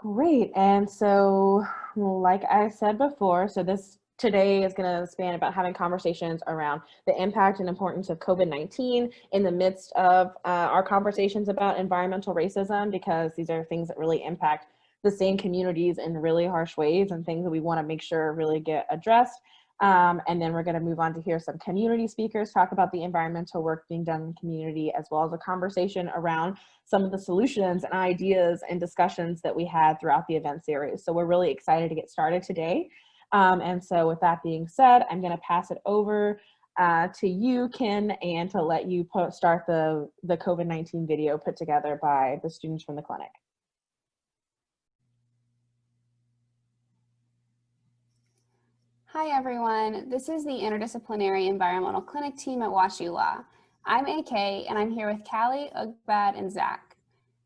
Great. And so, like I said before, so this today is going to span about having conversations around the impact and importance of COVID-19 in the midst of our conversations about environmental racism, because these are things that really impact the same communities in really harsh ways and things that we want to make sure really get addressed. And then we're going to move on to hear some community speakers talk about the environmental work being done in the community, as well as a conversation around some of the solutions and ideas and discussions that we had throughout the event series. So we're really excited to get started today. And so with that being said, I'm going to pass it over to you, Ken, and to let you start the COVID-19 video put together by the students from the clinic. Hi everyone, this is the Interdisciplinary Environmental Clinic team at WashU Law. I'm AK and I'm here with Callie, Ugbad, and Zach.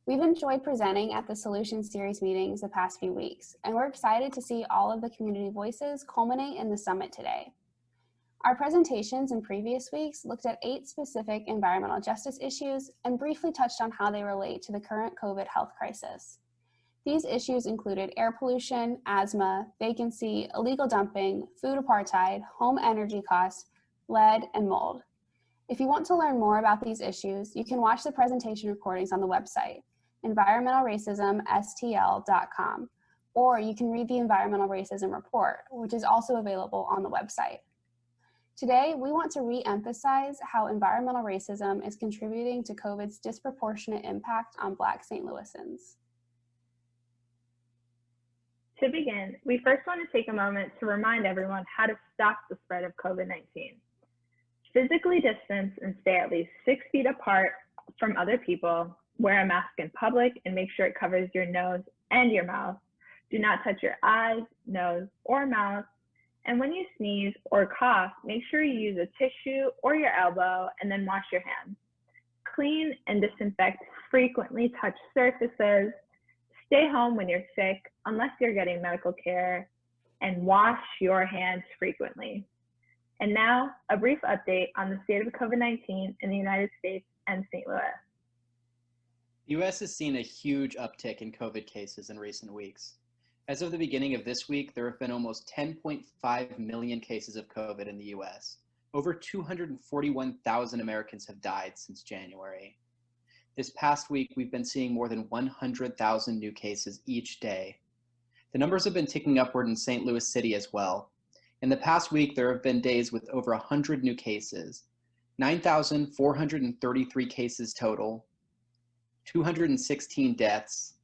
We've enjoyed presenting at the Solution Series meetings the past few weeks, and we're excited to see all of the community voices culminate in the summit today. Our presentations in previous weeks looked at 8 specific environmental justice issues and briefly touched on how they relate to the current COVID health crisis. These issues included air pollution, asthma, vacancy, illegal dumping, food apartheid, home energy costs, lead, and mold. If you want to learn more about these issues, you can watch the presentation recordings on the website, environmentalracismstl.com, or you can read the Environmental Racism Report, which is also available on the website. Today, we want to re-emphasize how environmental racism is contributing to COVID's disproportionate impact on Black St. Louisans. To begin, we first want to take a moment to remind everyone how to stop the spread of COVID-19. Physically distance and stay at least 6 feet apart from other people. Wear a mask in public and make sure it covers your nose and your mouth. Do not touch your eyes, nose, or mouth. And when you sneeze or cough, make sure you use a tissue or your elbow and then wash your hands. Clean and disinfect frequently touched surfaces. Stay home when you're sick, unless you're getting medical care, and wash your hands frequently. And now, a brief update on the state of COVID-19 in the United States and St. Louis. The U.S. has seen a huge uptick in COVID cases in recent weeks. As of the beginning of this week, there have been almost 10.5 million cases of COVID in the U.S. Over 241,000 Americans have died since January. This past week, we've been seeing more than 100,000 new cases each day. The numbers have been ticking upward in St. Louis City as well. In the past week, there have been days with over 100 new cases, 9,433 cases total, 216 deaths.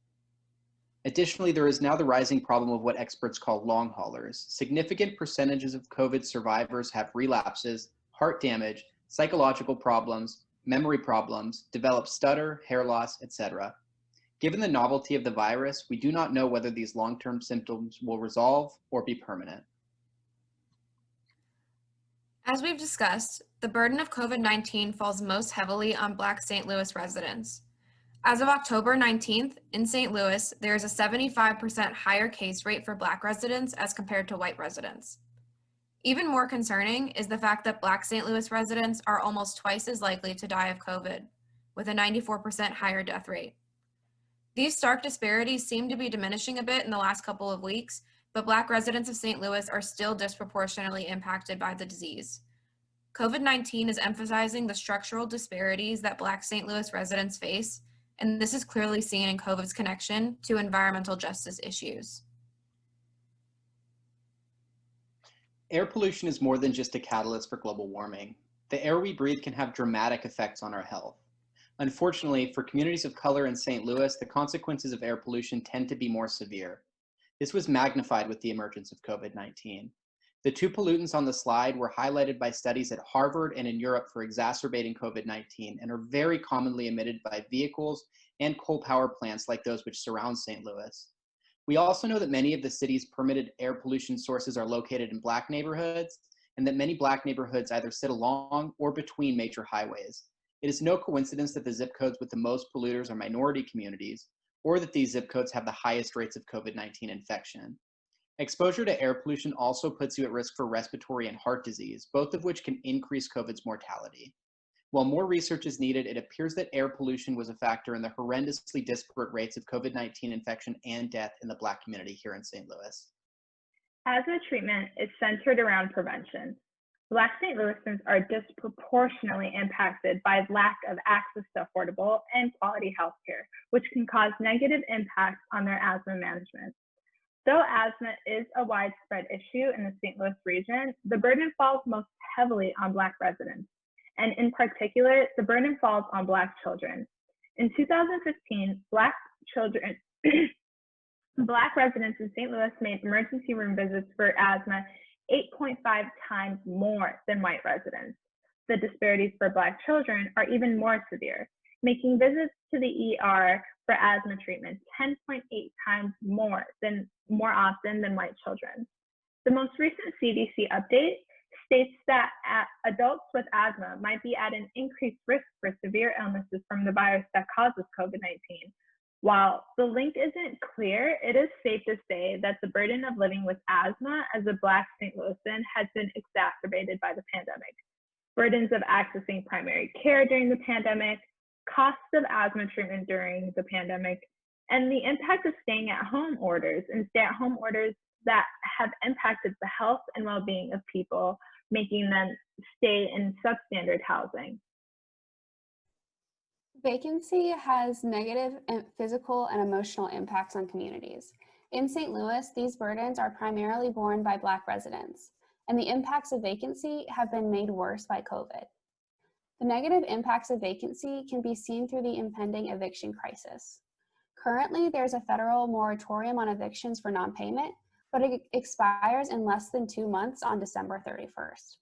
Additionally, there is now the rising problem of what experts call long haulers. Significant percentages of COVID survivors have relapses, heart damage, psychological problems, memory problems, develop stutter, hair loss, etc. Given the novelty of the virus, we do not know whether these long-term symptoms will resolve or be permanent. As we've discussed, the burden of COVID-19 falls most heavily on Black St. Louis residents. As of October 19th, in St. Louis, there is a 75% higher case rate for Black residents as compared to white residents. Even more concerning is the fact that Black St. Louis residents are almost twice as likely to die of COVID, with a 94% higher death rate. These stark disparities seem to be diminishing a bit in the last couple of weeks, but Black residents of St. Louis are still disproportionately impacted by the disease. COVID-19 is emphasizing the structural disparities that Black St. Louis residents face, and this is clearly seen in COVID's connection to environmental justice issues. Air pollution is more than just a catalyst for global warming. The air we breathe can have dramatic effects on our health. Unfortunately, for communities of color in St. Louis, the consequences of air pollution tend to be more severe. This was magnified with the emergence of COVID-19. The 2 pollutants on the slide were highlighted by studies at Harvard and in Europe for exacerbating COVID-19 and are very commonly emitted by vehicles and coal power plants like those which surround St. Louis. We also know that many of the city's permitted air pollution sources are located in Black neighborhoods, and that many Black neighborhoods either sit along or between major highways. It is no coincidence that the zip codes with the most polluters are minority communities, or that these zip codes have the highest rates of COVID-19 infection. Exposure to air pollution also puts you at risk for respiratory and heart disease, both of which can increase COVID's mortality. While more research is needed, it appears that air pollution was a factor in the horrendously disparate rates of COVID-19 infection and death in the Black community here in St. Louis. Asthma treatment is centered around prevention. Black St. Louisans are disproportionately impacted by lack of access to affordable and quality healthcare, which can cause negative impacts on their asthma management. Though asthma is a widespread issue in the St. Louis region, the burden falls most heavily on Black residents, and in particular, the burden falls on Black children. In 2015, Black children, Black residents in St. Louis made emergency room visits for asthma 8.5 times more than white residents. The disparities for Black children are even more severe, making visits to the ER for asthma treatment 10.8 times more often than white children. The most recent CDC update states that adults with asthma might be at an increased risk for severe illnesses from the virus that causes COVID-19. While the link isn't clear, it is safe to say that the burden of living with asthma as a Black St. Louisan has been exacerbated by the pandemic. Burdens of accessing primary care during the pandemic, costs of asthma treatment during the pandemic, and the impact of staying at home orders and stay-at-home orders that have impacted the health and well-being of people, making them stay in substandard housing. Vacancy has negative physical and emotional impacts on communities. In St. Louis, these burdens are primarily borne by Black residents, and the impacts of vacancy have been made worse by COVID. The negative impacts of vacancy can be seen through the impending eviction crisis. Currently, there's a federal moratorium on evictions for non-payment, but it expires in less than 2 months on December 31st.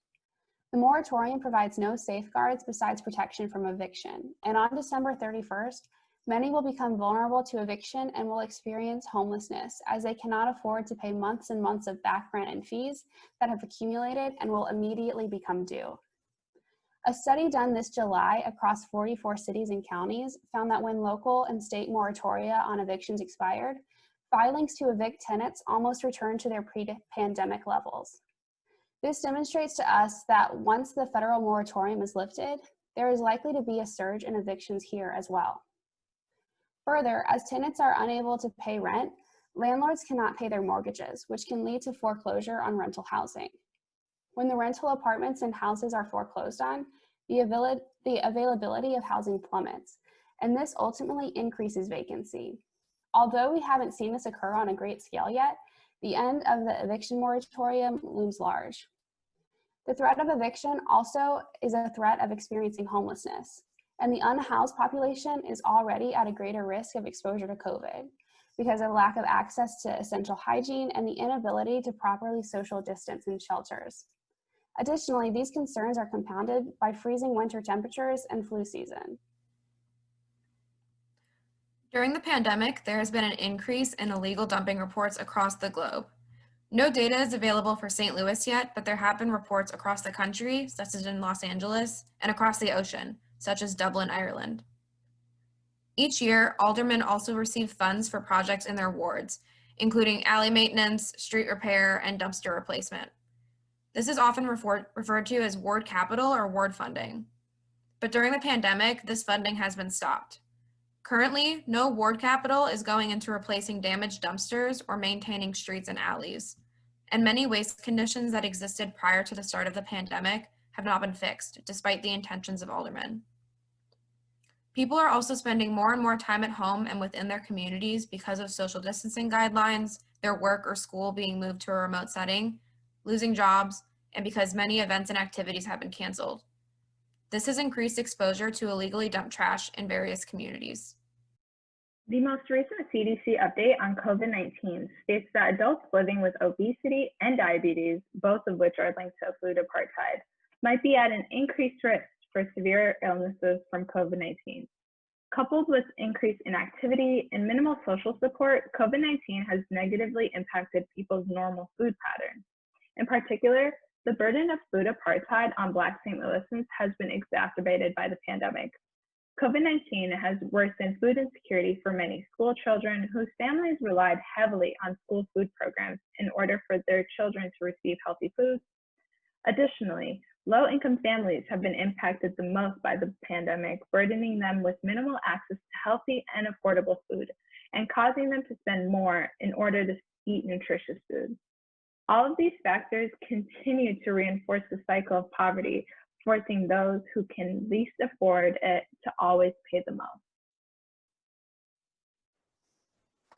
The moratorium provides no safeguards besides protection from eviction, and on December 31st, many will become vulnerable to eviction and will experience homelessness as they cannot afford to pay months and months of back rent and fees that have accumulated and will immediately become due. A study done this July across 44 cities and counties found that when local and state moratoria on evictions expired, filings to evict tenants almost returned to their pre-pandemic levels. This demonstrates to us that once the federal moratorium is lifted, there is likely to be a surge in evictions here as well. Further, as tenants are unable to pay rent, landlords cannot pay their mortgages, which can lead to foreclosure on rental housing. When the rental apartments and houses are foreclosed on, the availability of housing plummets, and this ultimately increases vacancy. Although we haven't seen this occur on a great scale yet, the end of the eviction moratorium looms large. The threat of eviction also is a threat of experiencing homelessness, and the unhoused population is already at a greater risk of exposure to COVID because of lack of access to essential hygiene and the inability to properly social distance in shelters. Additionally, these concerns are compounded by freezing winter temperatures and flu season. During the pandemic, there has been an increase in illegal dumping reports across the globe. No data is available for St. Louis yet, but there have been reports across the country, such as in Los Angeles, and across the ocean, such as Dublin, Ireland. Each year, aldermen also receive funds for projects in their wards, including alley maintenance, street repair, and dumpster replacement. This is often referred to as ward capital or ward funding. But during the pandemic, this funding has been stopped. Currently, no ward capital is going into replacing damaged dumpsters or maintaining streets and alleys, and many waste conditions that existed prior to the start of the pandemic have not been fixed, despite the intentions of aldermen. People are also spending more and more time at home and within their communities because of social distancing guidelines, their work or school being moved to a remote setting, losing jobs, and because many events and activities have been canceled. This has increased exposure to illegally dumped trash in various communities. The most recent CDC update on COVID-19 states that adults living with obesity and diabetes, both of which are linked to food apartheid, might be at an increased risk for severe illnesses from COVID-19. Coupled with increased inactivity and minimal social support, COVID-19 has negatively impacted people's normal food patterns. In particular, the burden of food apartheid on Black St. Louisans has been exacerbated by the pandemic. COVID-19 has worsened food insecurity for many school children whose families relied heavily on school food programs in order for their children to receive healthy foods. Additionally, Low-income families have been impacted the most by the pandemic, burdening them with minimal access to healthy and affordable food and causing them to spend more in order to eat nutritious food. All of these factors continue to reinforce the cycle of poverty, forcing those who can least afford it to always pay the most.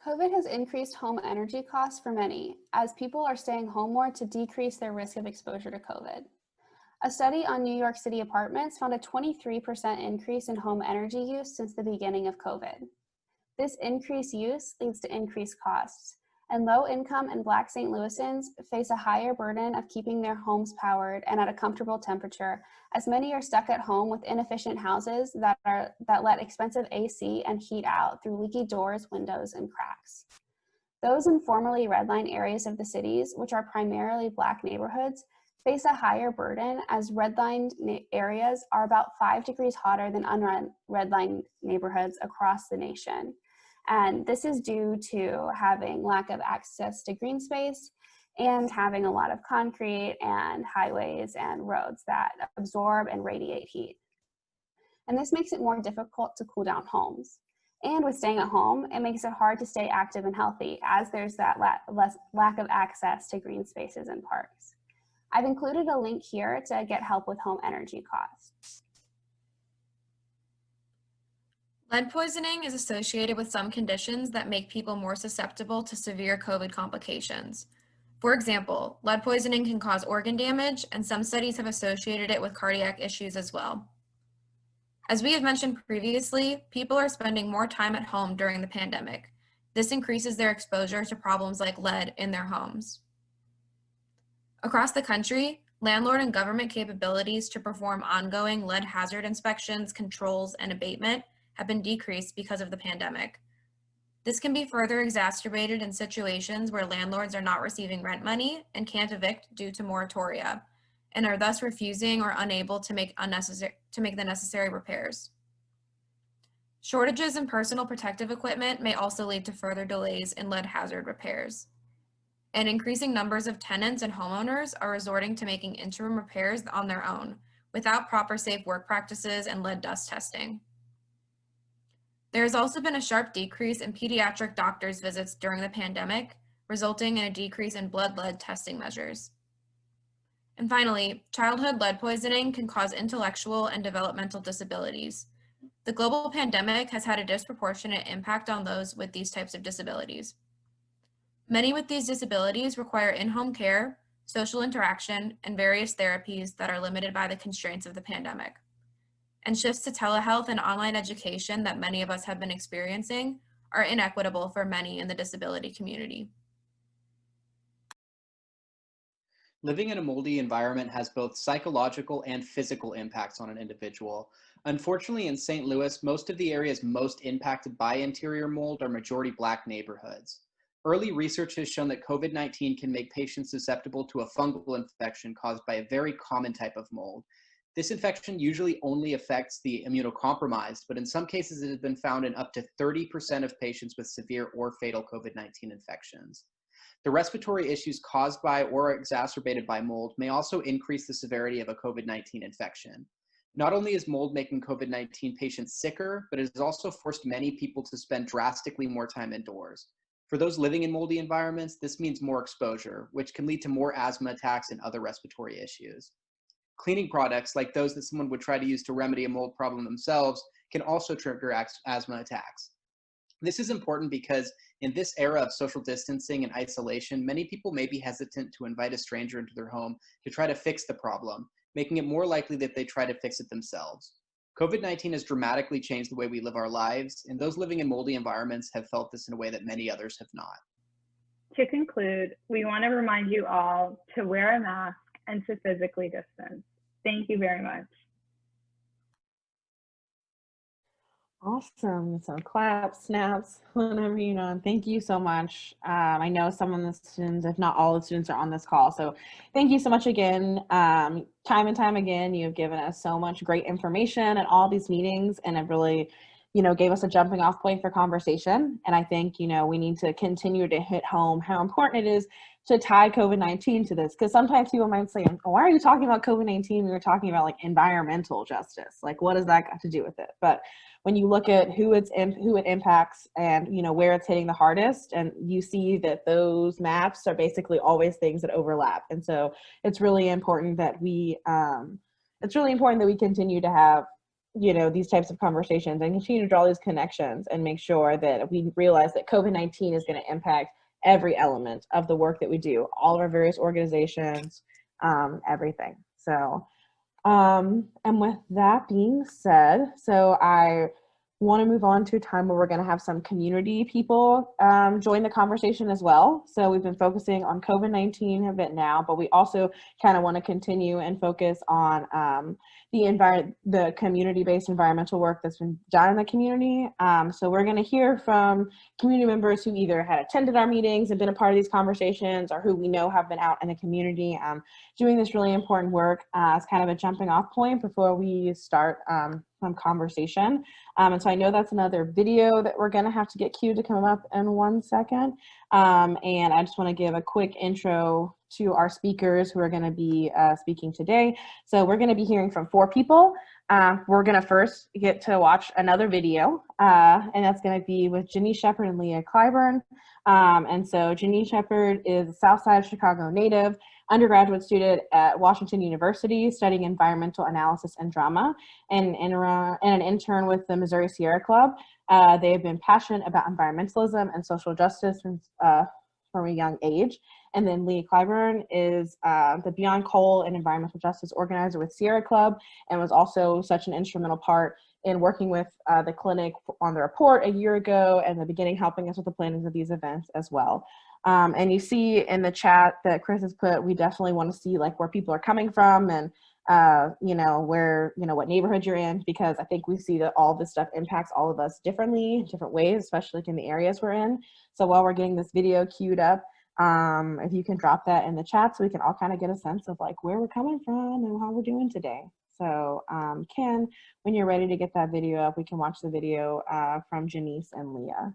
COVID has increased home energy costs for many, as people are staying home more to decrease their risk of exposure to COVID. A study on New York City apartments found a 23% increase in home energy use since the beginning of COVID. This increased use leads to increased costs, and low-income and Black St. Louisans face a higher burden of keeping their homes powered and at a comfortable temperature, as many are stuck at home with inefficient houses that let expensive AC and heat out through leaky doors, windows, and cracks. Those in formerly redline areas of the cities, which are primarily Black neighborhoods, face a higher burden as redlined areas are about 5 degrees hotter than unredlined neighborhoods across the nation. And this is due to having lack of access to green space and having a lot of concrete and highways and roads that absorb and radiate heat. And this makes it more difficult to cool down homes. And with staying at home, it makes it hard to stay active and healthy as there's that lack of access to green spaces and parks. I've included a link here to get help with home energy costs. Lead poisoning is associated with some conditions that make people more susceptible to severe COVID complications. For example, lead poisoning can cause organ damage, and some studies have associated it with cardiac issues as well. As we have mentioned previously, people are spending more time at home during the pandemic. This increases their exposure to problems like lead in their homes. Across the country, landlord and government capabilities to perform ongoing lead hazard inspections, controls, and abatement have been decreased because of the pandemic. This can be further exacerbated in situations where landlords are not receiving rent money and can't evict due to moratoria, and are thus refusing or unable to make the necessary repairs. Shortages in personal protective equipment may also lead to further delays in lead hazard repairs. And increasing numbers of tenants and homeowners are resorting to making interim repairs on their own without proper safe work practices and lead dust testing. There has also been a sharp decrease in pediatric doctors' visits during the pandemic, resulting in a decrease in blood lead testing measures. And finally, childhood lead poisoning can cause intellectual and developmental disabilities. The global pandemic has had a disproportionate impact on those with these types of disabilities. Many with these disabilities require in-home care, social interaction, and various therapies that are limited by the constraints of the pandemic. And shifts to telehealth and online education that many of us have been experiencing are inequitable for many in the disability community. Living in a moldy environment has both psychological and physical impacts on an individual. Unfortunately, in St. Louis, most of the areas most impacted by interior mold are majority Black neighborhoods. Early research has shown that COVID-19 can make patients susceptible to a fungal infection caused by a very common type of mold. This infection usually only affects the immunocompromised, but in some cases it has been found in up to 30% of patients with severe or fatal COVID-19 infections. The respiratory issues caused by or exacerbated by mold may also increase the severity of a COVID-19 infection. Not only is mold making COVID-19 patients sicker, but it has also forced many people to spend drastically more time indoors. For those living in moldy environments, this means more exposure, which can lead to more asthma attacks and other respiratory issues. Cleaning products, like those that someone would try to use to remedy a mold problem themselves, can also trigger asthma attacks. This is important because in this era of social distancing and isolation, many people may be hesitant to invite a stranger into their home to try to fix the problem, making it more likely that they try to fix it themselves. COVID-19 has dramatically changed the way we live our lives, and those living in moldy environments have felt this in a way that many others have not. To conclude, we want to remind you all to wear a mask and to physically distance. Thank you very much. Awesome. So claps, snaps, whenever you know. And thank you so much. I know some of the students, if not all the students, are on this call. So thank you so much again. Time and time again, you've given us so much great information at all these meetings, and it really, gave us a jumping off point for conversation. And I think, we need to continue to hit home how important it is to tie COVID-19 to this, because sometimes people might say, oh, why are you talking about COVID-19? We were talking about like environmental justice. Like, what does that got to do with it? But when you look at who it impacts and, you know, where it's hitting the hardest, and you see that those maps are basically always things that overlap. And so it's really important that we continue to have, you know, these types of conversations and continue to draw these connections and make sure that we realize that COVID-19 is going to impact every element of the work that we do, all of our various organizations, everything. So, and with that being said, so I want to move on to a time where we're going to have some community people join the conversation as well. So we've been focusing on COVID-19 a bit now, but we also kind of want to continue and focus on the community-based environmental work that's been done in the community. So we're going to hear from community members who either had attended our meetings and been a part of these conversations, or who we know have been out in the community doing this really important work as kind of a jumping off point before we start some conversation. And so I know that's another video that we're going to have to get queued to come up in 1 second. And I just want to give a quick intro to our speakers who are going to be speaking today. So we're going to be hearing from 4 people. We're going to first get to watch another video, and that's going to be with Janice Shepard and Leah Clyburn. And so Janice Shepard is a Southside Chicago native, undergraduate student at Washington University studying environmental analysis and drama, and an intern with the Missouri Sierra Club. They have been passionate about environmentalism and social justice from a young age. And then Leah Clyburn is the Beyond Coal and environmental justice organizer with Sierra Club, and was also such an instrumental part in working with the clinic on the report a year ago, and the beginning helping us with the planning of these events as well. And you see in the chat that Chris has put, we definitely want to see like where people are coming from, and you know, where, you know, what neighborhood you're in, because I think we see that all this stuff impacts all of us differently, different ways, especially in the areas we're in. So while we're getting this video queued up, if you can drop that in the chat so we can all kind of get a sense of like where we're coming from and how we're doing today. So Ken, when you're ready to get that video up, we can watch the video from Janice and Leah.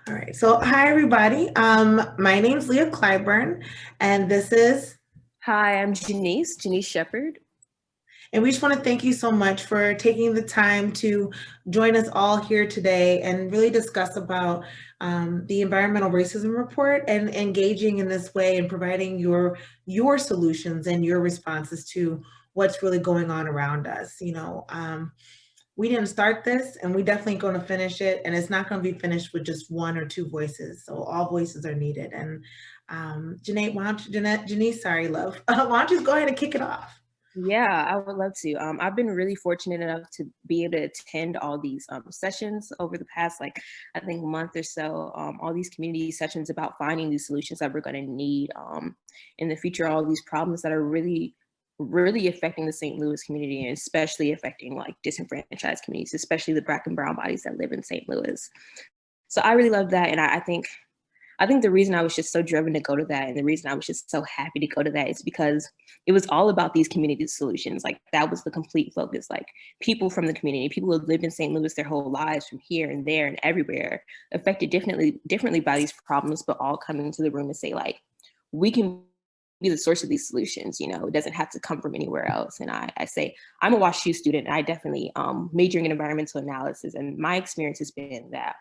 All right, so hi everybody. My name's Leah Clyburn, and this is... Hi, I'm Janice Shepard. And we just want to thank you so much for taking the time to join us all here today and really discuss about the environmental racism report, and engaging in this way and providing your solutions and your responses to what's really going on around us. You know, we didn't start this, and we definitely going to finish it, and it's not going to be finished with just 1 or 2 voices. So all voices are needed. And Janice, sorry, love. Why don't you go ahead and kick it off? Yeah, I would love to. I've been really fortunate enough to be able to attend all these sessions over the past, like, I think month or so, all these community sessions about finding these solutions that we're going to need in the future, all these problems that are really affecting the St. Louis community, and especially affecting like disenfranchised communities, especially the Black and brown bodies that live in St. Louis. So I really love that. And I think the reason I was just so driven to go to that, and the reason I was just so happy to go to that, is because it was all about these community solutions. Like, that was the complete focus. Like, people from the community, people who have lived in St. Louis their whole lives, from here and there and everywhere, affected differently by these problems, but all coming into the room and say, like, we can be the source of these solutions. You know, it doesn't have to come from anywhere else. And I say, I'm a WashU student, and I definitely majoring in environmental analysis. And my experience has been that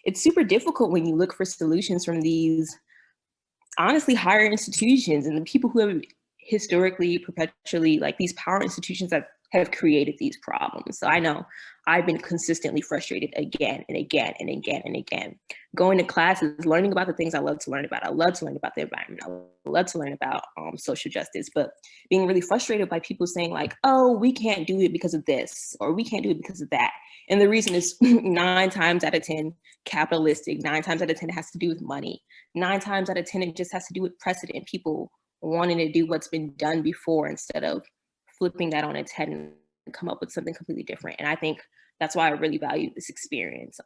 it's super difficult when you look for solutions from these, honestly, higher institutions and the people who have historically, perpetually, like, these power institutions that have created these problems. So I know I've been consistently frustrated again and again and again and again. Going to classes, learning about the things I love to learn about. I love to learn about the environment. I love to learn about social justice, but being really frustrated by people saying like, oh, we can't do it because of this, or we can't do it because of that. And the reason is 9 times out of 10 capitalistic, 9 times out of 10 it has to do with money. 9 times out of 10 it just has to do with precedent, people wanting to do what's been done before instead of flipping that on its head and come up with something completely different. And I think that's why I really value this experience.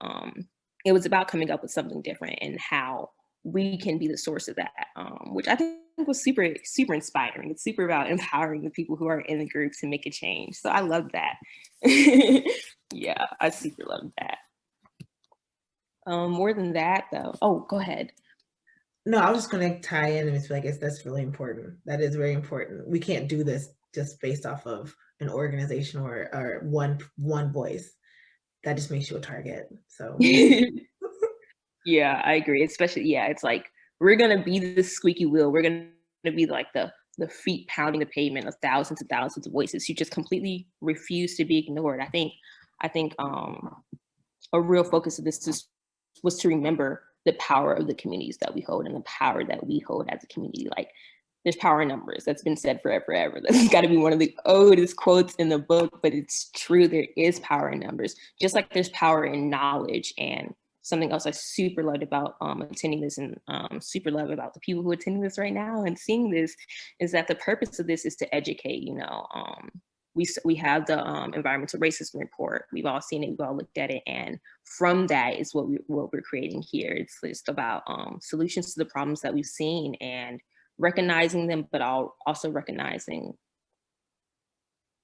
It was about coming up with something different and how we can be the source of that, which I think was super, super inspiring. It's super about empowering the people who are in the group to make a change. So I love that. Yeah, I super love that. More than that though, oh, go ahead. No, I was just going to tie in and feel like that's really important. That is very important. We can't do this just based off of an organization or one voice. That just makes you a target. So Yeah, I agree. Especially, yeah, it's like we're gonna be the squeaky wheel. We're gonna be like the feet pounding the pavement of thousands and thousands of voices who just completely refuse to be ignored. I think a real focus of this was to remember the power of the communities that we hold and the power that we hold as a community. Like, there's power in numbers. That's been said forever. That's got to be one of the oldest quotes in the book, but it's true. There is power in numbers, just like there's power in knowledge. And something else I super loved about attending this, and super love about the people who are attending this right now and seeing this, is that the purpose of this is to educate. We have the environmental racism report. We've all seen it. We've all looked at it, and from that is what we're creating here. It's just about solutions to the problems that we've seen and recognizing them, but also recognizing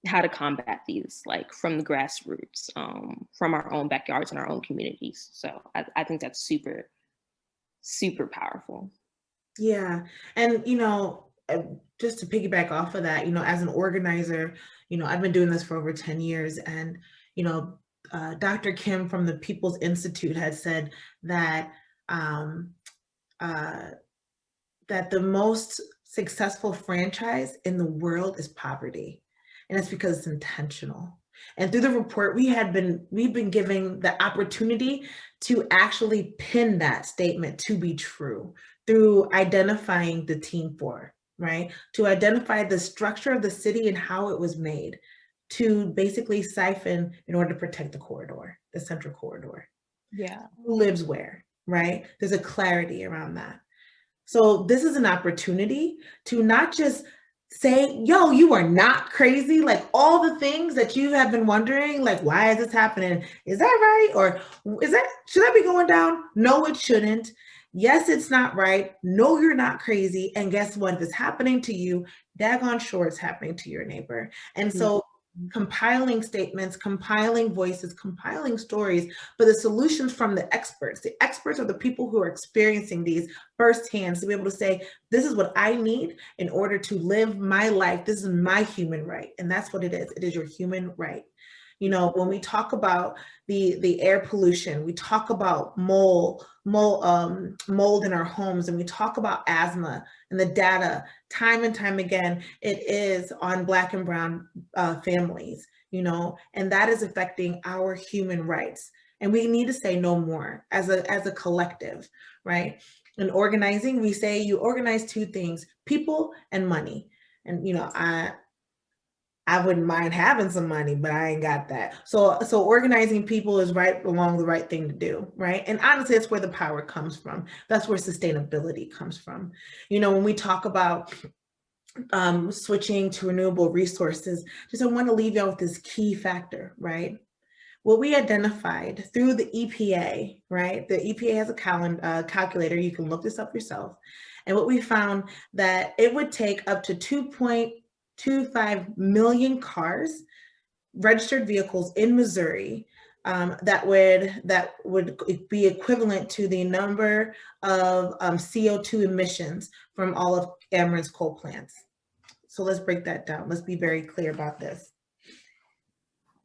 how to combat these, like from the grassroots, from our own backyards and our own communities. So I think that's super, super powerful. yeah, and just to piggyback off of that, as an organizer, I've been doing this for over 10 years, and Dr. Kim from the People's Institute had said that that the most successful franchise in the world is poverty. And it's because it's intentional. And through the report, we've been given the opportunity to actually pin that statement to be true through identifying the Team 4, right? To identify the structure of the city and how it was made, to basically siphon in order to protect the corridor, the central corridor. Yeah. Who lives where, right? There's a clarity around that. So this is an opportunity to not just say, yo, you are not crazy. Like all the things that you have been wondering, like, why is this happening? Is that right? Or should I be going down? No, it shouldn't. Yes, it's not right. No, you're not crazy. And guess what? If it's happening to you, daggone sure it's happening to your neighbor. And so compiling statements, compiling voices, compiling stories, but the solutions from the experts. The experts are the people who are experiencing these firsthand, to be able to say, this is what I need in order to live my life. This is my human right. And that's what it is. It is your human right. When we talk about the air pollution, we talk about mold in our homes, and we talk about asthma, and the data time and time again, it is on Black and Brown families, and that is affecting our human rights. And we need to say no more as a collective, right? In organizing, we say you organize two things: people and money. And I wouldn't mind having some money, but I ain't got that. So organizing people is right along the right thing to do, right? And honestly, that's where the power comes from. That's where sustainability comes from. When we talk about switching to renewable resources, I want to leave you with this key factor, right? What we identified through the EPA, right? The EPA has a calculator. You can look this up yourself. And what we found that it would take up to 2.25 million cars, registered vehicles in Missouri, that would be equivalent to the number of CO2 emissions from all of Ameren's coal plants. So let's break that down. Let's be very clear about this.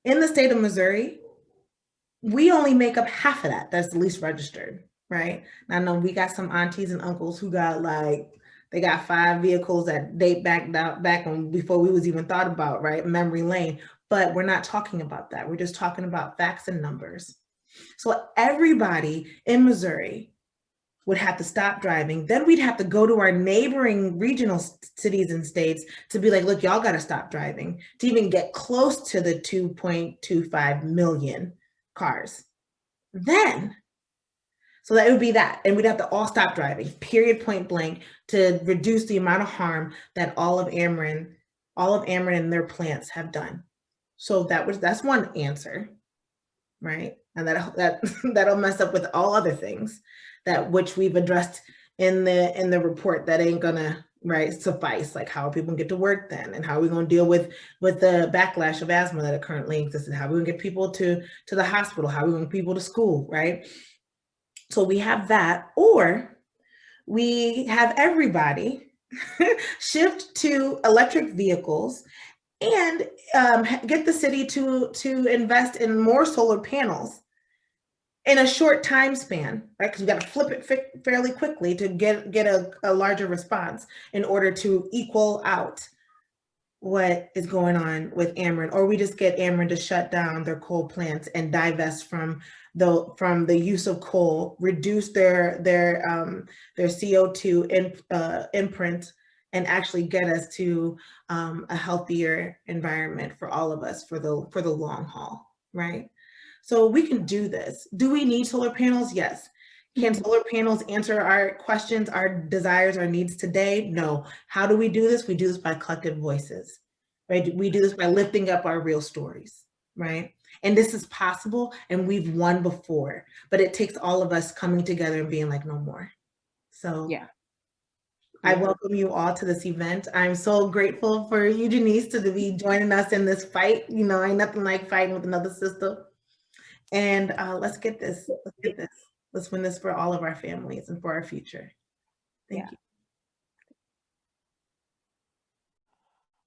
In the state of Missouri, we only make up half of that. That's the least registered, right? Now, I know we got some aunties and uncles who got they got 5 vehicles that date back when before we was even thought about, right? Memory lane. But we're not talking about that. We're just talking about facts and numbers. So everybody in Missouri would have to stop driving. Then we'd have to go to our neighboring regional cities and states to be like, look, y'all got to stop driving to even get close to the 2.25 million cars. So that would be that. And we'd have to all stop driving, period, point blank, to reduce the amount of harm that all of Ameren and their plants have done. So that's one answer, right? And that'll mess up with all other things which we've addressed in the report that ain't gonna suffice. Like, how are people gonna get to work then? And how are we gonna deal with the backlash of asthma that currently exists? And how are we gonna get people to the hospital? How are we gonna get people to school, right? So we have that, or we have everybody shift to electric vehicles and get the city to invest in more solar panels in a short time span, right? Because we got to flip it fairly quickly to get a larger response in order to equal out what is going on with Ameren, or we just get Ameren to shut down their coal plants and divest from the use of coal, reduce their CO2 imprint, and actually get us to a healthier environment for all of us for the long haul, right? So we can do this. Do we need solar panels? Yes. Can solar panels answer our questions, our desires, our needs today? No. How do we do this? We do this by collective voices, right? We do this by lifting up our real stories, right? And this is possible, and we've won before, but it takes all of us coming together and being like, no more. So Yeah. I welcome you all to this event. I'm so grateful for you, Janice, to be joining us in this fight. You know, ain't nothing like fighting with another sister. And let's get this. Let's get this. Let's win this for all of our families and for our future. Thank you.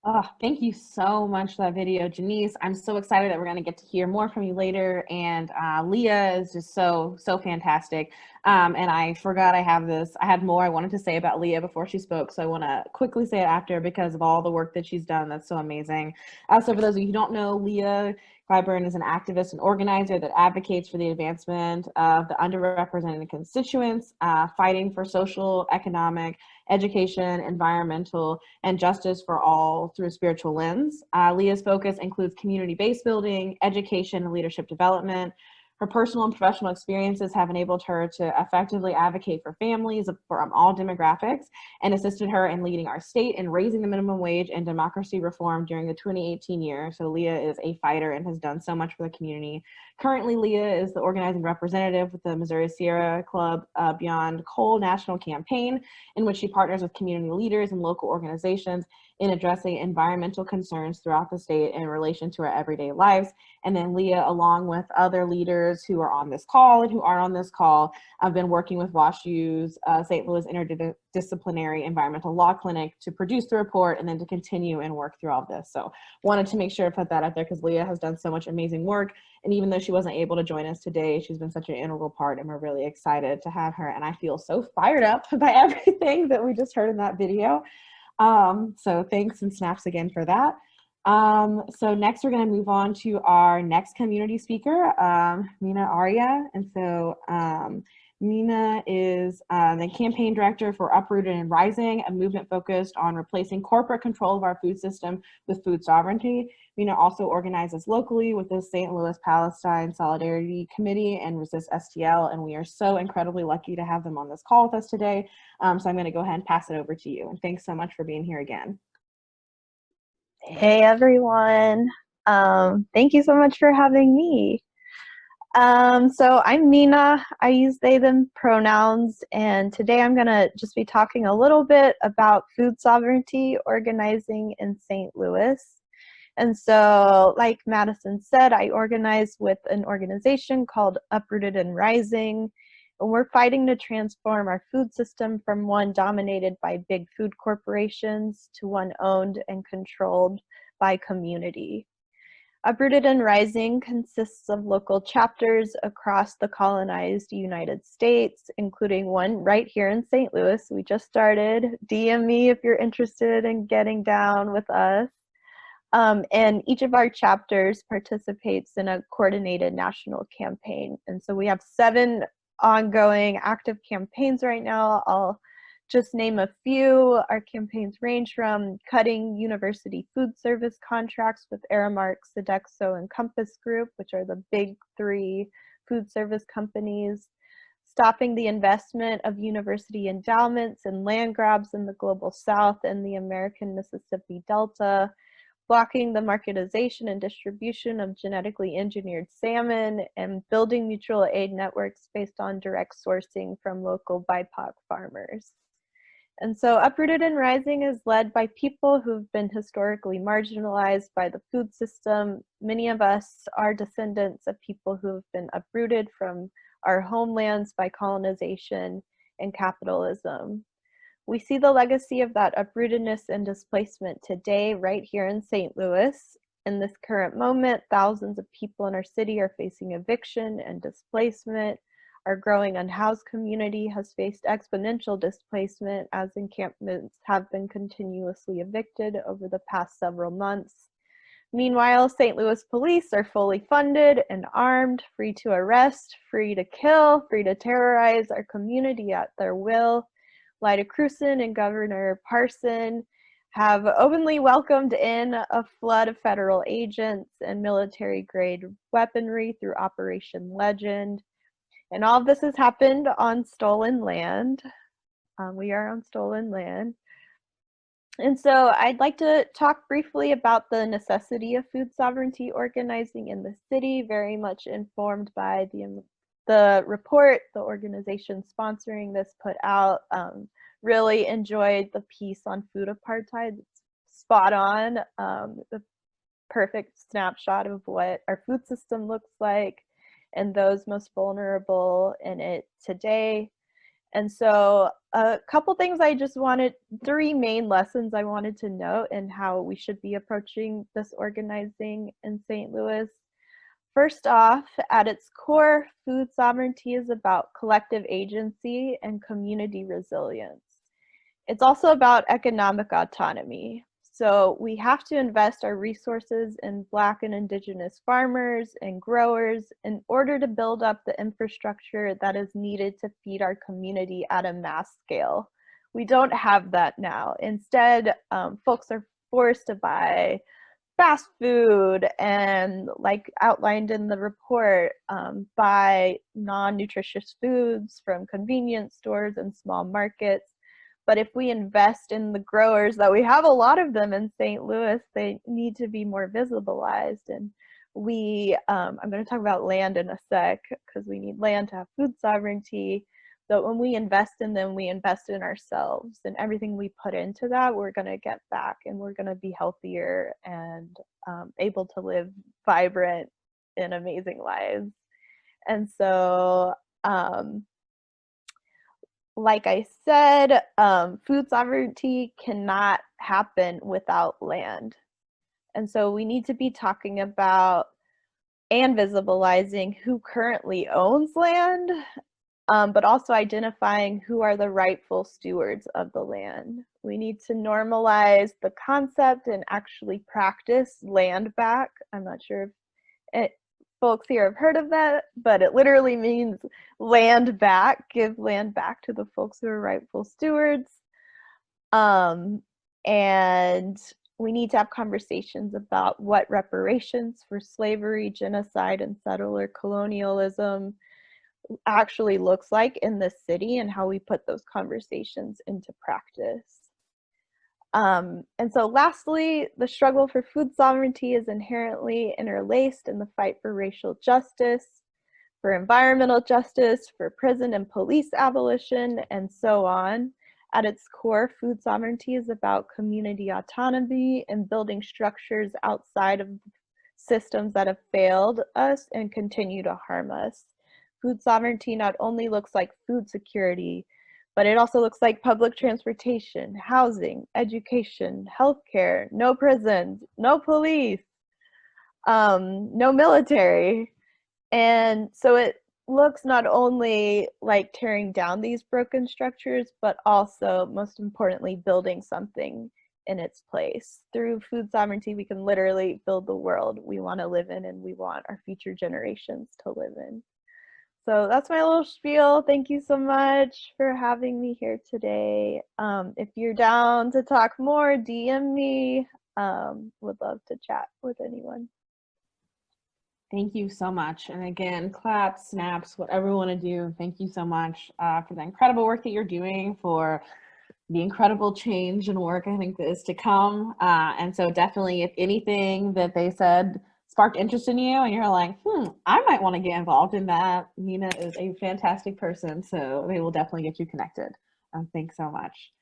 Oh, thank you so much for that video, Janice. I'm so excited that we're going to get to hear more from you later. And Leah is just so fantastic. And I forgot I had more I wanted to say about Leah before she spoke. So I want to quickly say it after because of all the work that she's done. That's so amazing. So for those of you who don't know, Leah Clyburn is an activist and organizer that advocates for the advancement of the underrepresented constituents, fighting for social, economic, education, environmental, and justice for all through a spiritual lens. Leah's focus includes community-based building, education, and leadership development. Her personal and professional experiences have enabled her to effectively advocate for families from all demographics and assisted her in leading our state in raising the minimum wage and democracy reform during the 2018 year. So Leah is a fighter and has done so much for the community. Currently, Leah is the organizing representative with the Missouri Sierra Club Beyond Coal National Campaign, in which she partners with community leaders and local organizations in addressing environmental concerns throughout the state in relation to our everyday lives. And then Leah, along with other leaders who are on this call and who aren't on this call, I've been working with WashU's St. Louis Interdisciplinary Environmental Law Clinic to produce the report and then to continue and work through all this. So wanted to make sure to put that out there because Leah has done so much amazing work. And even though she wasn't able to join us today, she's been such an integral part and we're really excited to have her. And I feel so fired up by everything that we just heard in that video. So thanks and snaps again for that. So next we're going to move on to our next community speaker, Mina Arya. And so Mina is the campaign director for Uprooted and Rising, a movement focused on replacing corporate control of our food system with food sovereignty. Mina also organizes locally with the St. Louis Palestine Solidarity Committee and Resist STL, and we are so incredibly lucky to have them on this call with us today. So I'm going to go ahead and pass it over to you. And thanks so much for being here again. Hey everyone. Thank you so much for having me. So I'm Mina. I use they, them pronouns, and today I'm gonna just be talking a little bit about food sovereignty organizing in St. Louis. And so, like Madison said, I organize with an organization called Uprooted and Rising, and we're fighting to transform our food system from one dominated by big food corporations to one owned and controlled by community. Uprooted and Rising consists of local chapters across the colonized United States, including one right here in St. Louis. We just started. DM me if you're interested in getting down with us. And each of our chapters participates in a coordinated national campaign. And so we have 7 ongoing active campaigns right now. I'll just name a few. Our campaigns range from cutting university food service contracts with Aramark, Sodexo, and Compass Group, which are the big 3 food service companies, stopping the investment of university endowments and land grabs in the Global South and the American Mississippi Delta, blocking the marketization and distribution of genetically engineered salmon, and building mutual aid networks based on direct sourcing from local BIPOC farmers. And so Uprooted and Rising is led by people who've been historically marginalized by the food system. Many of us are descendants of people who've been uprooted from our homelands by colonization and capitalism. We see the legacy of that uprootedness and displacement today right here in St. Louis. In this current moment, thousands of people in our city are facing eviction and displacement. Our growing unhoused community has faced exponential displacement as encampments have been continuously evicted over the past several months. Meanwhile, St. Louis police are fully funded and armed, free to arrest, free to kill, free to terrorize our community at their will. Lyda Krewson and Governor Parson have openly welcomed in a flood of federal agents and military-grade weaponry through Operation Legend. And all of this has happened on stolen land. We are on stolen land. And so I'd like to talk briefly about the necessity of food sovereignty organizing in the city, very much informed by the report the organization sponsoring this put out. Really enjoyed the piece on food apartheid. It's spot on, the perfect snapshot of what our food system looks like and those most vulnerable in it today. And so a couple things three main lessons I wanted to note and how we should be approaching this organizing in St. Louis. First off, at its core, food sovereignty is about collective agency and community resilience. It's also about economic autonomy. So we have to invest our resources in Black and Indigenous farmers and growers in order to build up the infrastructure that is needed to feed our community at a mass scale. We don't have that now. Instead, folks are forced to buy fast food and, like outlined in the report, buy non-nutritious foods from convenience stores and small markets. But if we invest in the growers, that we have a lot of them in St. Louis, they need to be more visibilized. And I'm going to talk about land in a sec, because we need land to have food sovereignty. But when we invest in them, we invest in ourselves, and everything we put into that, we're going to get back, and we're going to be healthier and able to live vibrant and amazing lives. And so, like I said, food sovereignty cannot happen without land. And so we need to be talking about and visibilizing who currently owns land, but also identifying who are the rightful stewards of the land. We need to normalize the concept and actually practice land back. I'm not sure if folks here have heard of that, but it literally means land back, give land back to the folks who are rightful stewards. And we need to have conversations about what reparations for slavery, genocide, and settler colonialism actually looks like in the city, and how we put those conversations into practice. And so lastly, the struggle for food sovereignty is inherently interlaced in the fight for racial justice, for environmental justice, for prison and police abolition, and so on. At its core, food sovereignty is about community autonomy and building structures outside of systems that have failed us and continue to harm us. Food sovereignty not only looks like food security, but it also looks like public transportation, housing, education, healthcare, no prisons, no police, no military. And so it looks not only like tearing down these broken structures, but also, most importantly, building something in its place. Through food sovereignty, we can literally build the world we want to live in and we want our future generations to live in. So that's my little spiel. Thank you so much for having me here today. If you're down to talk more, DM me. Would love to chat with anyone. Thank you so much. And again, claps, snaps, whatever you want to do. Thank you so much for the incredible work that you're doing, for the incredible change and work I think that is to come. And so definitely, if anything that they said sparked interest in you and you're like, I might want to get involved in that, Nina is a fantastic person, so they will definitely get you connected. Thanks so much.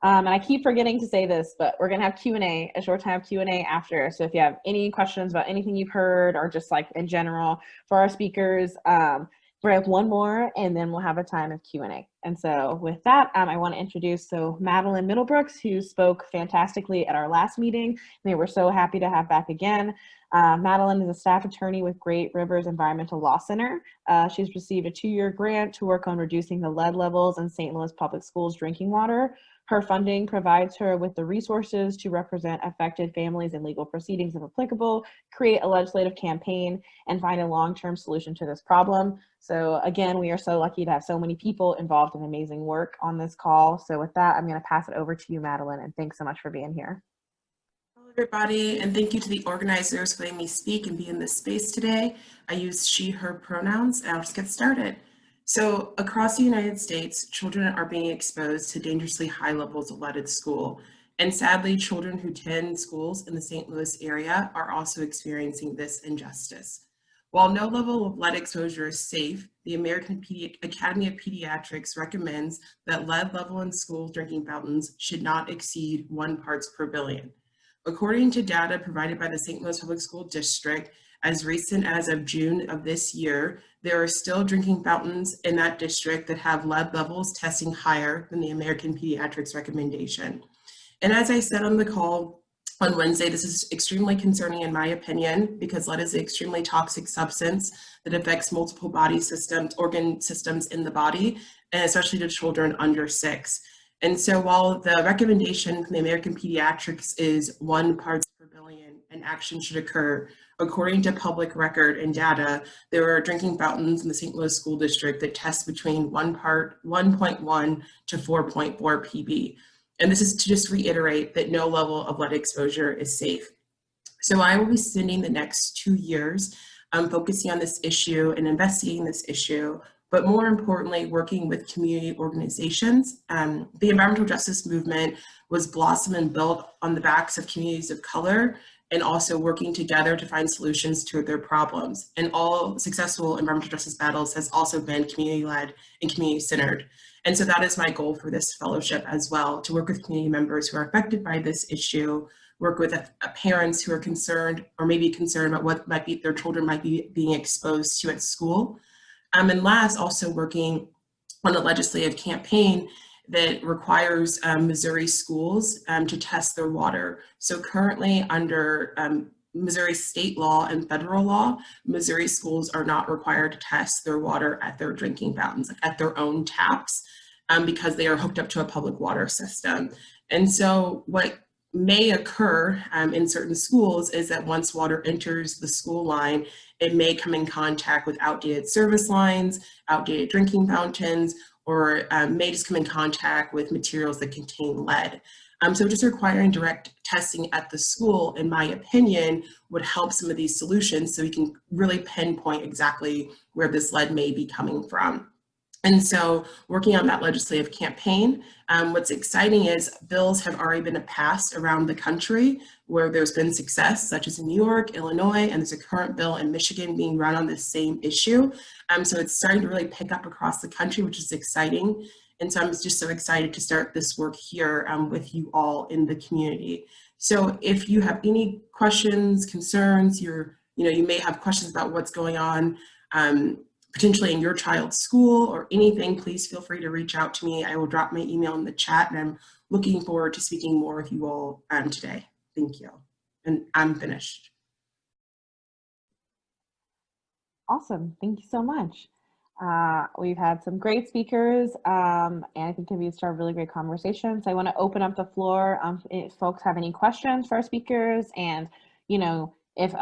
And I keep forgetting to say this, but we're gonna have Q&A, a short time of Q&A after. So if you have any questions about anything you've heard or just like in general for our speakers, We have one more, and then we'll have a time of Q&A. And so with that, I want to introduce Madeline Middlebrooks, who spoke fantastically at our last meeting. We were so happy to have back again. Madeline is a staff attorney with Great Rivers Environmental Law Center. She's received a 2-year grant to work on reducing the lead levels in St. Louis Public Schools drinking water. Her funding provides her with the resources to represent affected families in legal proceedings if applicable, create a legislative campaign, and find a long-term solution to this problem. So again, we are so lucky to have so many people involved in amazing work on this call. So with that, I'm going to pass it over to you, Madeline, and thanks so much for being here. Hello, everybody, and thank you to the organizers for letting me speak and be in this space today. I use she, her pronouns, and I'll just get started. So across the United States, children are being exposed to dangerously high levels of lead at school. And sadly, children who attend schools in the St. Louis area are also experiencing this injustice. While no level of lead exposure is safe, the American Academy of Pediatrics recommends that lead level in school drinking fountains should not exceed 1 parts per billion. According to data provided by the St. Louis Public School District, as recent as of June of this year, there are still drinking fountains in that district that have lead levels testing higher than the American Pediatrics recommendation. And as I said on the call on Wednesday, this is extremely concerning in my opinion, because lead is an extremely toxic substance that affects multiple body systems, organ systems in the body, and especially to children under 6. And so while the recommendation from the American Pediatrics is 1 parts per billion and action should occur, according to public record and data, there are drinking fountains in the St. Louis School District that test between 1.1 to 4.4 ppb. And this is to just reiterate that no level of lead exposure is safe. So I will be spending the next 2 years focusing on this issue and investigating this issue, but more importantly, working with community organizations. The environmental justice movement was blossomed and built on the backs of communities of color, and also working together to find solutions to their problems. And all successful environmental justice battles has also been community-led and community-centered. And so that is my goal for this fellowship as well, to work with community members who are affected by this issue, work with parents who are concerned or maybe concerned about what might be their children might be being exposed to at school. And last, also working on a legislative campaign that requires Missouri schools to test their water. So currently under Missouri state law and federal law, Missouri schools are not required to test their water at their drinking fountains, at their own taps, because they are hooked up to a public water system. And so what may occur in certain schools is that once water enters the school line, it may come in contact with outdated service lines, outdated drinking fountains, or may just come in contact with materials that contain lead. So just requiring direct testing at the school, in my opinion, would help some of these solutions so we can really pinpoint exactly where this lead may be coming from. And so working on that legislative campaign, what's exciting is bills have already been passed around the country where there's been success, such as in New York, Illinois, and there's a current bill in Michigan being run on this same issue. So it's starting to really pick up across the country, which is exciting. And so I'm just so excited to start this work here with you all in the community. So if you have any questions, concerns, you may have questions about what's going on potentially in your child's school or anything, please feel free to reach out to me. I will drop my email in the chat, and I'm looking forward to speaking more with you all today. Thank you. And I'm finished. Awesome. Thank you so much. We've had some great speakers, and I think we've started a really great conversation. So I want to open up the floor if folks have any questions for our speakers, and if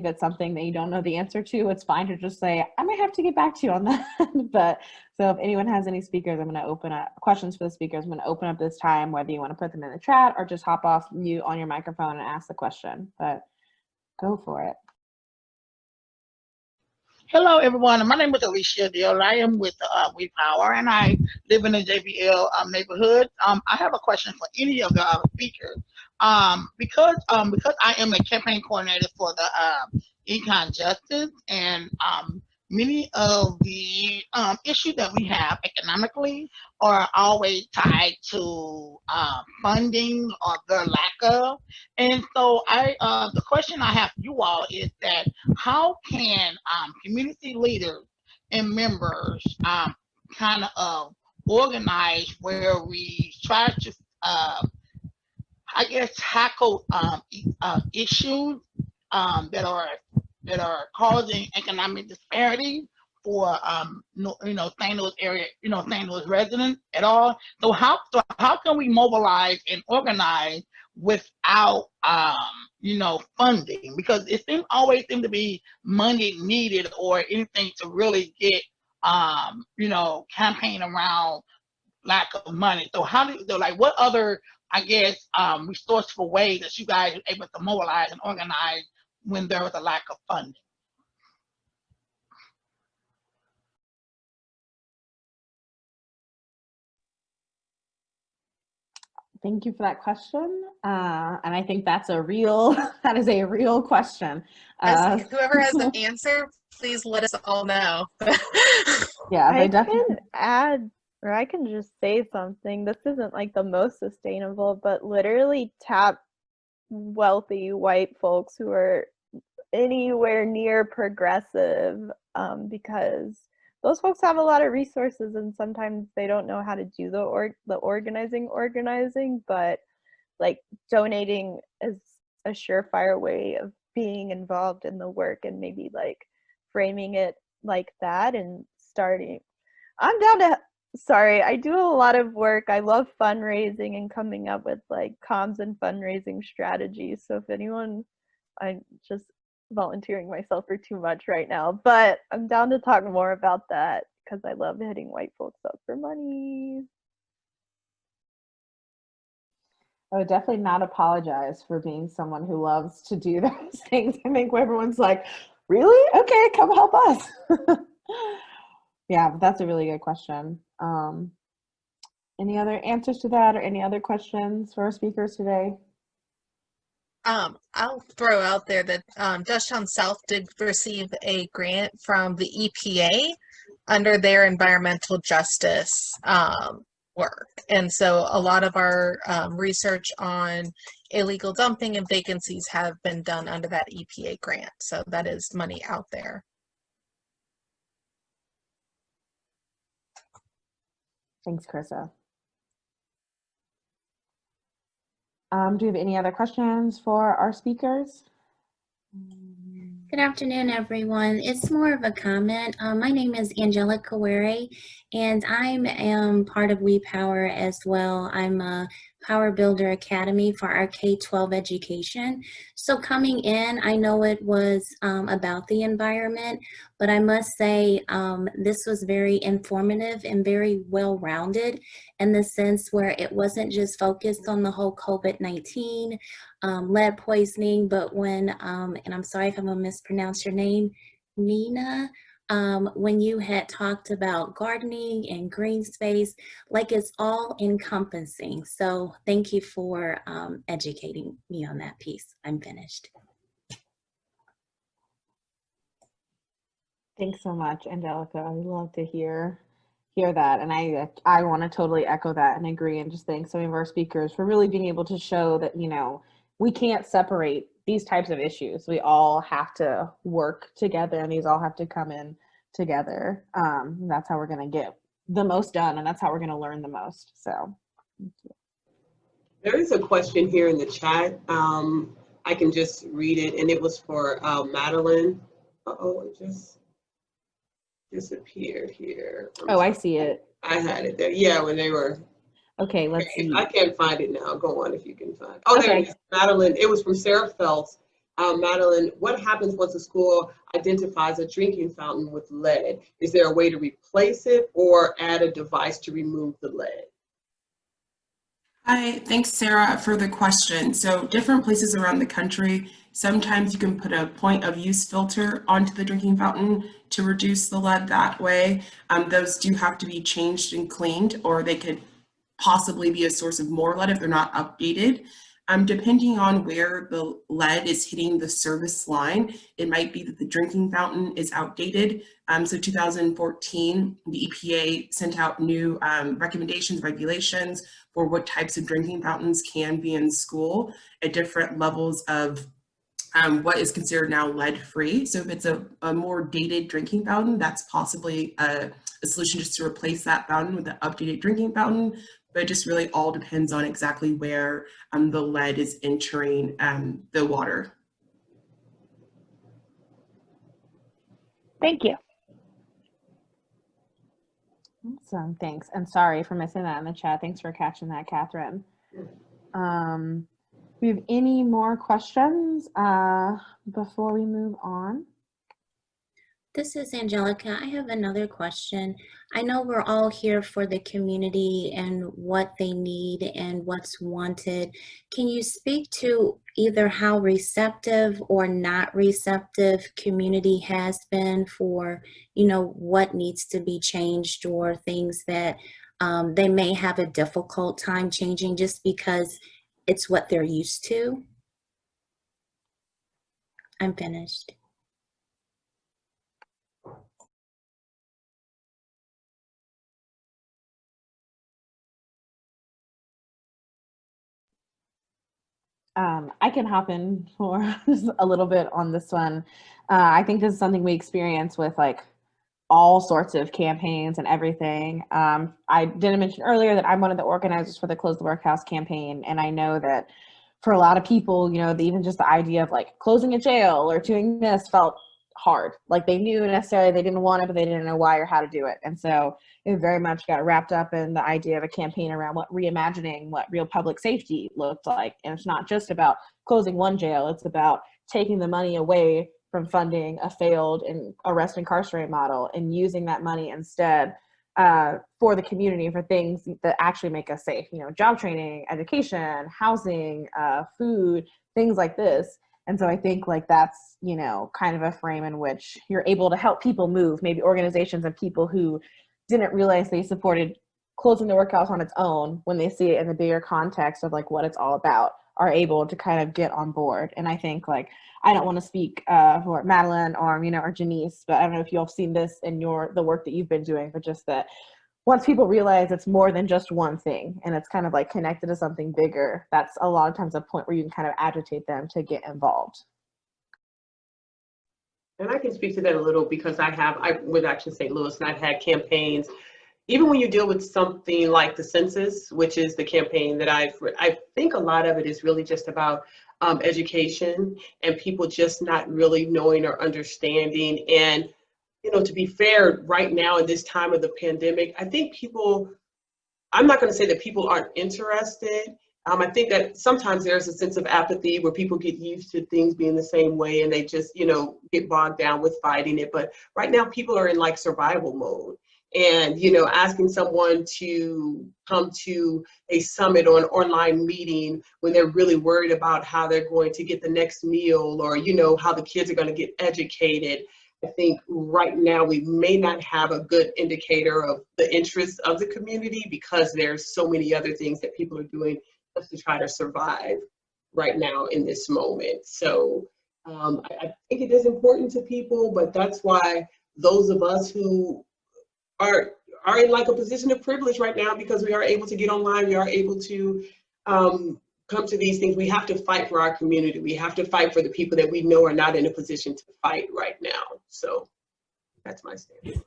it's something that you don't know the answer to, it's fine to just say, I might have to get back to you on that. But so if anyone has any speakers, I'm going to open up questions for the speakers. I'm going to open up this time, whether you want to put them in the chat or just hop off mute on your microphone and ask the question, but go for it. Hello, everyone. My name is Alicia Deal. I am with We Power, and I live in the JBL neighborhood. I have a question for any of the speakers. Because I am a campaign coordinator for the Econ Justice, and many of the issues that we have economically are always tied to funding or the lack of. And so the question I have for you all is that how can community leaders and members kind of organized where we try to, I guess, tackle issues that are causing economic disparity for St. Louis area, St. Louis residents at all. So how can we mobilize and organize without funding? Because it always seems to be money needed or anything to really get campaign around lack of money. So what other, I guess, resourceful ways that you guys are able to mobilize and organize when there was a lack of funding? Thank you for that question. And I think that is a real question. Whoever has the answer, please let us all know. Yeah, I can add, or I can just say something. This isn't like the most sustainable, but literally tap wealthy white folks who are anywhere near progressive, because those folks have a lot of resources and sometimes they don't know how to do the organizing, but like donating is a surefire way of being involved in the work and maybe like framing it like that and starting. I'm down to, sorry, I do a lot of work. I love fundraising and coming up with like comms and fundraising strategies. So if anyone, I'm just volunteering myself for too much right now, but I'm down to talk more about that because I love hitting white folks up for money. I would definitely not apologize for being someone who loves to do those things. I think everyone's like, really? Okay, come help us. Yeah, but that's a really good question. Any other answers to that or any other questions for our speakers today? I'll throw out there that Dutchtown South did receive a grant from the EPA under their environmental justice work. And so a lot of our research on illegal dumping and vacancies have been done under that EPA grant. So that is money out there. Thanks, Carissa. Do you have any other questions for our speakers? Good afternoon, everyone. It's more of a comment. My name is Angelica Were, and I am part of We Power as well. I'm a Power Builder Academy for our K-12 education. So coming in, I know it was about the environment, but I must say this was very informative and very well-rounded in the sense where it wasn't just focused on the whole COVID-19, lead poisoning, but when, and I'm sorry if I'm gonna mispronounce your name, Nina, when you had talked about gardening and green space, like it's all encompassing. So thank you for educating me on that piece. I'm finished. Thanks so much, Angelica. I love to hear that, and I want to totally echo that and agree, and just thank some of our speakers for really being able to show that we can't separate these types of issues. We all have to work together, and these all have to come in together. That's how we're going to get the most done, and that's how we're going to learn the most. So, thank you. There is a question here in the chat. I can just read it, and it was for Madeline. Uh-oh, it just disappeared here. Oh, I see it. I had it there. Yeah, when they were. Okay, let's see. I can't find it now. Go on if you can find it. Oh, there it is. Madeline, it was from Sarah Phelps. Madeline, what happens once a school identifies a drinking fountain with lead? Is there a way to replace it or add a device to remove the lead? Hi, thanks Sarah for the question. So different places around the country, sometimes you can put a point of use filter onto the drinking fountain to reduce the lead that way. Those do have to be changed and cleaned, or they could possibly be a source of more lead if they're not updated. Depending on where the lead is hitting the service line, it might be that the drinking fountain is outdated. So 2014, the EPA sent out new recommendations, regulations for what types of drinking fountains can be in school at different levels of what is considered now lead-free. So if it's a more dated drinking fountain, that's possibly a solution just to replace that fountain with an updated drinking fountain. But it just really all depends on exactly where the lead is entering the water. Thank you. Awesome, thanks. And sorry for missing that in the chat. Thanks for catching that, Catherine. We have any more questions before we move on? This is Angelica. I have another question. I know we're all here for the community and what they need and what's wanted. Can you speak to either how receptive or not receptive community has been for, you know, what needs to be changed or things that they may have a difficult time changing just because it's what they're used to? I'm finished. I can hop in for just a little bit on this one. I think this is something we experience with like all sorts of campaigns and everything. I didn't mention earlier that I'm one of the organizers for the Close the Workhouse campaign, and I know that for a lot of people, you know, even just the idea of like closing a jail or doing this felt hard. Like they knew necessarily they didn't want it, but they didn't know why or how to do it. And so it very much got wrapped up in the idea of a campaign around reimagining what real public safety looked like. And it's not just about closing one jail, it's about taking the money away from funding a failed arrest incarcerate model and using that money instead for the community for things that actually make us safe. You know, job training, education, housing, food, things like this. And so I think like that's, you know, kind of a frame in which you're able to help people move, maybe organizations and people who didn't realize they supported closing the workhouse on its own when they see it in the bigger context of like what it's all about are able to kind of get on board. And I think like, I don't want to speak for Madeline or, you know, or Janice, but I don't know if you all have seen this in the work that you've been doing, but just that once people realize it's more than just one thing and it's kind of like connected to something bigger, that's a lot of times a point where you can kind of agitate them to get involved. And I can speak to that a little because I was actually in St. Louis and I've had campaigns. Even when you deal with something like the census, which is the campaign that I think a lot of it is really just about education and people just not really knowing or understanding. And, you know, to be fair, right now in this time of the pandemic, I think I'm not going to say that people aren't interested. I think that sometimes there's a sense of apathy where people get used to things being the same way and they just, you know, get bogged down with fighting it. But right now people are in like survival mode. And, you know, asking someone to come to a summit or an online meeting when they're really worried about how they're going to get the next meal or, you know, how the kids are going to get educated. I think right now we may not have a good indicator of the interests of the community because there's so many other things that people are doing just to try to survive right now in this moment. So I think it is important to people, but that's why those of us who are in like a position of privilege right now because we are able to get online, we are able to come to these things. We have to fight for our community. We have to fight for the people that we know are not in a position to fight right now. So that's my stand.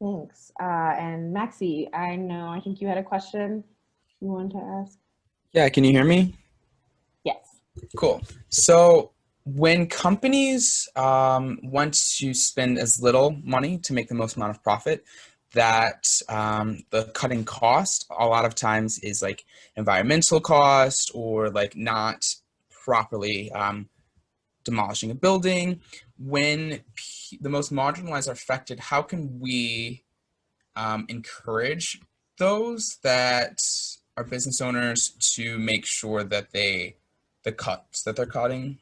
Thanks. And Maxie, I think you had a question you wanted to ask. Yeah, can you hear me? Yes. Cool. So when companies want to spend as little money to make the most amount of profit, that the cutting cost a lot of times is like environmental cost or like not properly demolishing a building. When the most marginalized are affected, how can we encourage those that are business owners to make sure that the cuts that they're cutting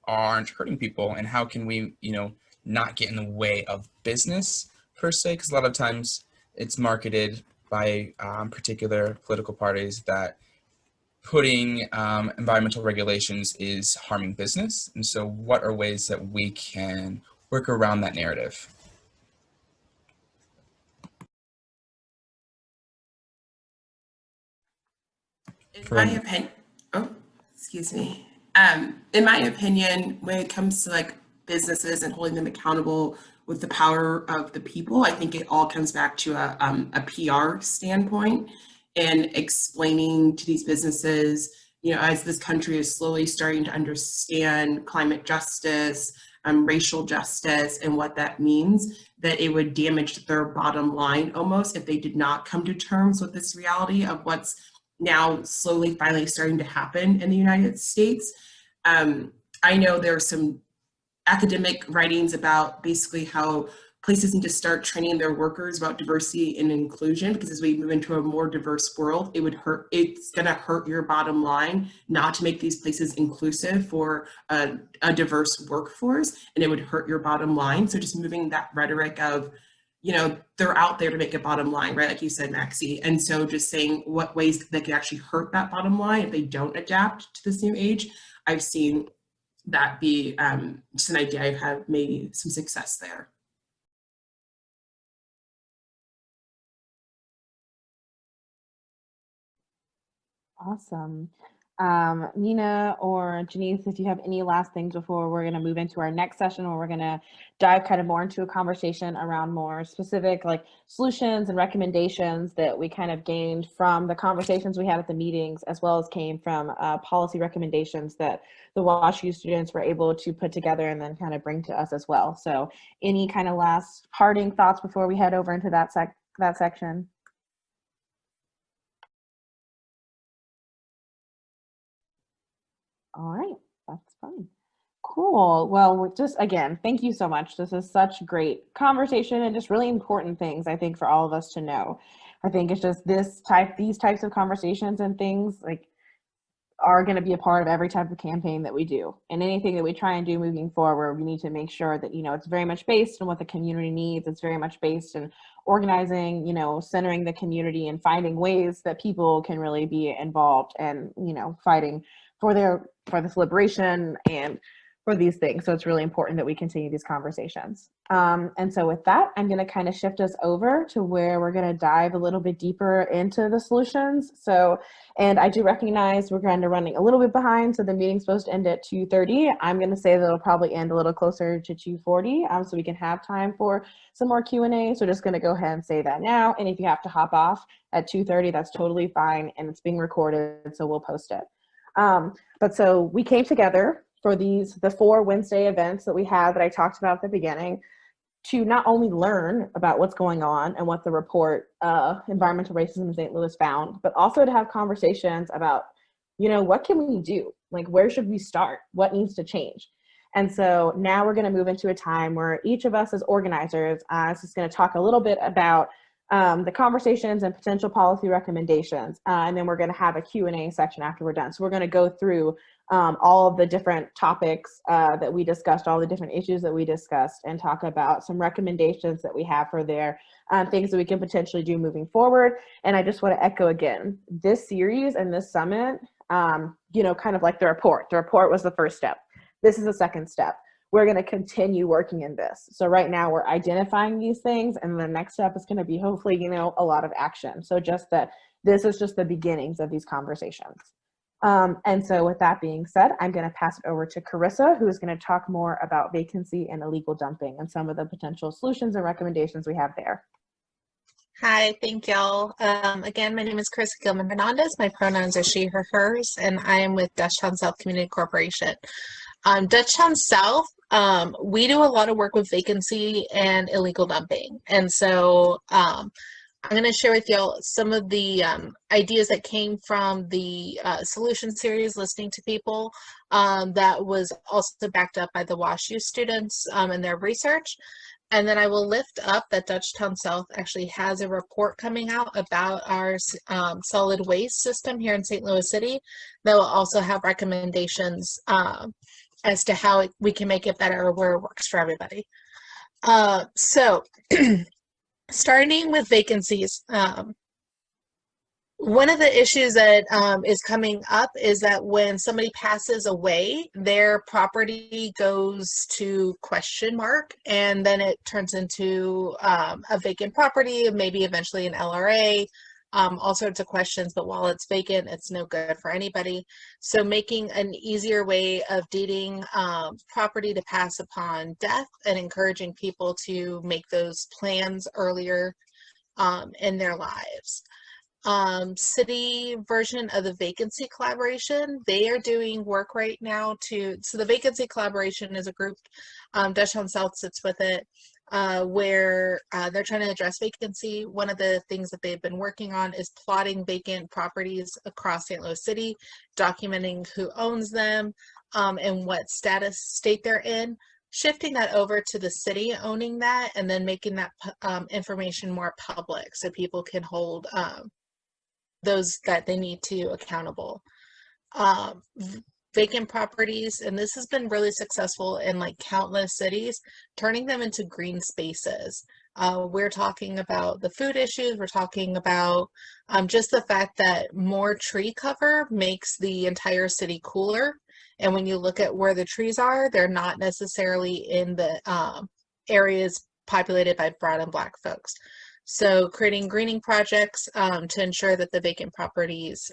aren't hurting people, and how can we, you know, not get in the way of business per se? Because a lot of times it's marketed by particular political parties that putting environmental regulations is harming business. And so what are ways that we can work around that narrative? In my opinion, oh, excuse me. In my opinion, when it comes to like businesses and holding them accountable with the power of the people, I think it all comes back to a PR standpoint and explaining to these businesses, you know, as this country is slowly starting to understand climate justice, racial justice, and what that means, that it would damage their bottom line almost if they did not come to terms with this reality of what's now slowly finally starting to happen in the United States. I know there are some academic writings about basically how places need to start training their workers about diversity and inclusion, because as we move into a more diverse world, it's gonna hurt your bottom line not to make these places inclusive for a diverse workforce, and it would hurt your bottom line. So just moving that rhetoric of, you know, they're out there to make a bottom line, right? Like you said, Maxie. And so just saying what ways that could actually hurt that bottom line if they don't adapt to this new age. I've seen that be just an idea. I've had maybe some success there. Awesome. Nina or Janice, if you have any last things before we're going to move into our next session, where we're going to dive kind of more into a conversation around more specific like solutions and recommendations that we kind of gained from the conversations we had at the meetings, as well as came from policy recommendations that the WashU students were able to put together and then kind of bring to us as well. So any kind of last parting thoughts before we head over into that section? All right, that's fine. Cool. Well, just again, thank you so much. This is such great conversation and just really important things, I think, for all of us to know. I think it's just these types of conversations and things like are going to be a part of every type of campaign that we do. And anything that we try and do moving forward, we need to make sure that, you know, it's very much based on what the community needs. It's very much based in organizing, you know, centering the community and finding ways that people can really be involved and, you know, fighting for this liberation and for these things. So it's really important that we continue these conversations. And so with that, I'm going to kind of shift us over to where we're going to dive a little bit deeper into the solutions. So, and I do recognize we're kind of running a little bit behind. So the meeting's supposed to end at 2:30. I'm going to say that it'll probably end a little closer to 2:40, so we can have time for some more Q&A. So just going to go ahead and say that now. And if you have to hop off at 2:30, that's totally fine. And it's being recorded, so we'll post it. But so we came together for the 4 Wednesday events that we had that I talked about at the beginning, to not only learn about what's going on and what the report, Environmental Racism in St. Louis found, but also to have conversations about, you know, what can we do? Like, where should we start? What needs to change? And so now we're going to move into a time where each of us as organizers is just going to talk a little bit about the conversations and potential policy recommendations. And then we're going to have a Q&A section after we're done. So we're going to go through all of the different topics that we discussed, all the different issues that we discussed, and talk about some recommendations that we have for their things that we can potentially do moving forward. And I just want to echo again, this series and this summit, you know, kind of like the report. The report was the first step. This is the second step. We're going to continue working in this. So right now we're identifying these things, and the next step is going to be hopefully, you know, a lot of action. So just that this is just the beginnings of these conversations. And so with that being said, I'm going to pass it over to Carissa, who is going to talk more about vacancy and illegal dumping and some of the potential solutions and recommendations we have there. Hi, thank y'all. Again, my name is Carissa Gilman Hernandez. My pronouns are she, her, hers, and I am with Dutchtown South Community Corporation. Dutchtown South, we do a lot of work with vacancy and illegal dumping. And so I'm going to share with y'all some of the ideas that came from the solution series, listening to people, that was also backed up by the WashU students and their research. And then I will lift up that Dutchtown South actually has a report coming out about our solid waste system here in St. Louis City that will also have recommendations as to how we can make it better or where it works for everybody. So starting with vacancies, one of the issues that is coming up is that when somebody passes away, their property goes to question mark, and then it turns into a vacant property, maybe eventually an LRA, all sorts of questions, but while it's vacant, it's no good for anybody. So making an easier way of deeding property to pass upon death and encouraging people to make those plans earlier in their lives. City version of the vacancy collaboration, they are doing work right now so the vacancy collaboration is a group, Dutchtown South sits with it, where they're trying to address vacancy. One of the things that they've been working on is plotting vacant properties across St. Louis City, documenting who owns them and what state they're in, shifting that over to the city owning that, and then making that information more public so people can hold those that they need to accountable. Vacant properties, and this has been really successful in like countless cities, turning them into green spaces. We're talking about the food issues, we're talking about just the fact that more tree cover makes the entire city cooler. And when you look at where the trees are, they're not necessarily in the areas populated by brown and black folks. So creating greening projects to ensure that the vacant properties,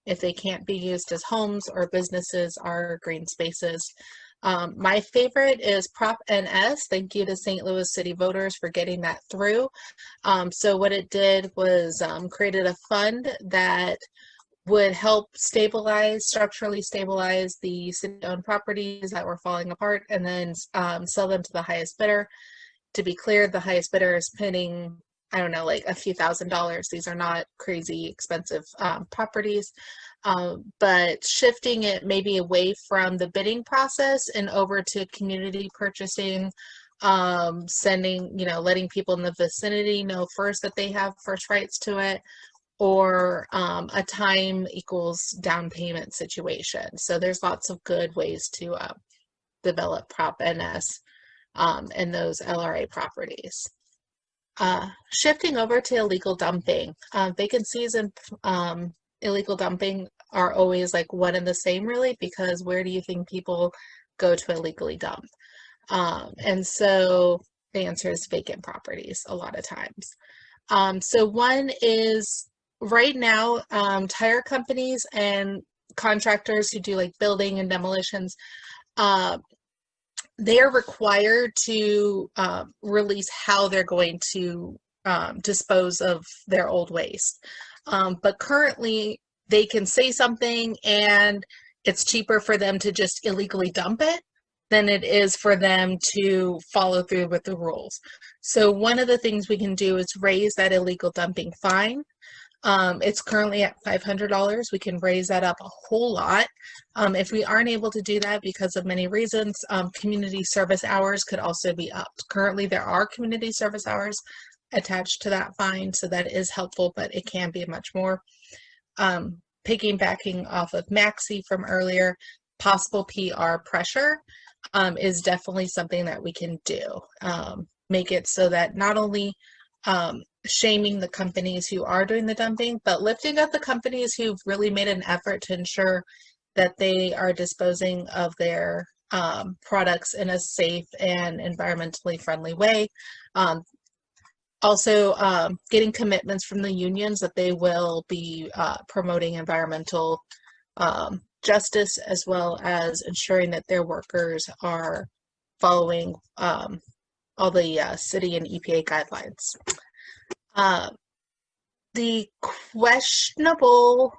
if they can't be used as homes or businesses, are green spaces. My favorite is Prop NS. Thank you to St. Louis City voters for getting that through. So what it did was created a fund that would help structurally stabilize the city-owned properties that were falling apart, and then sell them to the highest bidder. To be clear, the highest bidder is pinning, I don't know, like a few $1,000s. These are not crazy expensive properties, but shifting it maybe away from the bidding process and over to community purchasing, sending, letting people in the vicinity know first that they have first rights to it, or a time equals down payment situation. So there's lots of good ways to develop Prop NS and those LRA properties. Shifting over to illegal dumping. Vacancies and illegal dumping are always like one and the same, really, because where do you think people go to illegally dump? And so the answer is vacant properties a lot of times. So one is right now, tire companies and contractors who do like building and demolitions, they are required to release how they're going to dispose of their old waste. But currently, they can say something and it's cheaper for them to just illegally dump it than it is for them to follow through with the rules. So one of the things we can do is raise that illegal dumping fine. It's currently at $500. We can raise that up a whole lot. If we aren't able to do that because of many reasons, community service hours could also be upped. Currently, there are community service hours attached to that fine, so that is helpful, but it can be much more. Piggybacking off of Maxie from earlier, possible PR pressure is definitely something that we can do. Make it so that not only shaming the companies who are doing the dumping, but lifting up the companies who've really made an effort to ensure that they are disposing of their products in a safe and environmentally friendly way. Also, getting commitments from the unions that they will be promoting environmental justice, as well as ensuring that their workers are following all the city and EPA guidelines. The questionable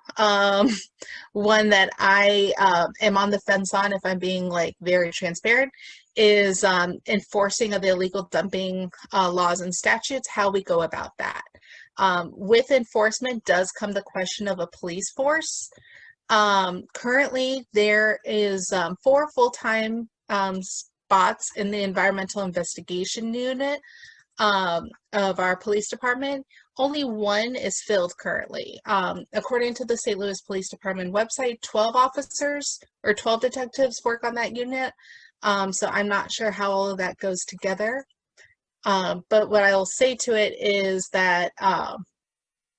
one that I am on the fence on, if I'm being like very transparent, is enforcing of the illegal dumping laws and statutes, how we go about that. With enforcement does come the question of a police force. Currently, there is 4 full-time spots in the environmental investigation unit of our police department. Only 1 is filled currently. According to the St. Louis Police Department website, 12 officers or 12 detectives work on that unit. So I'm not sure how all of that goes together. But what I'll say to it is that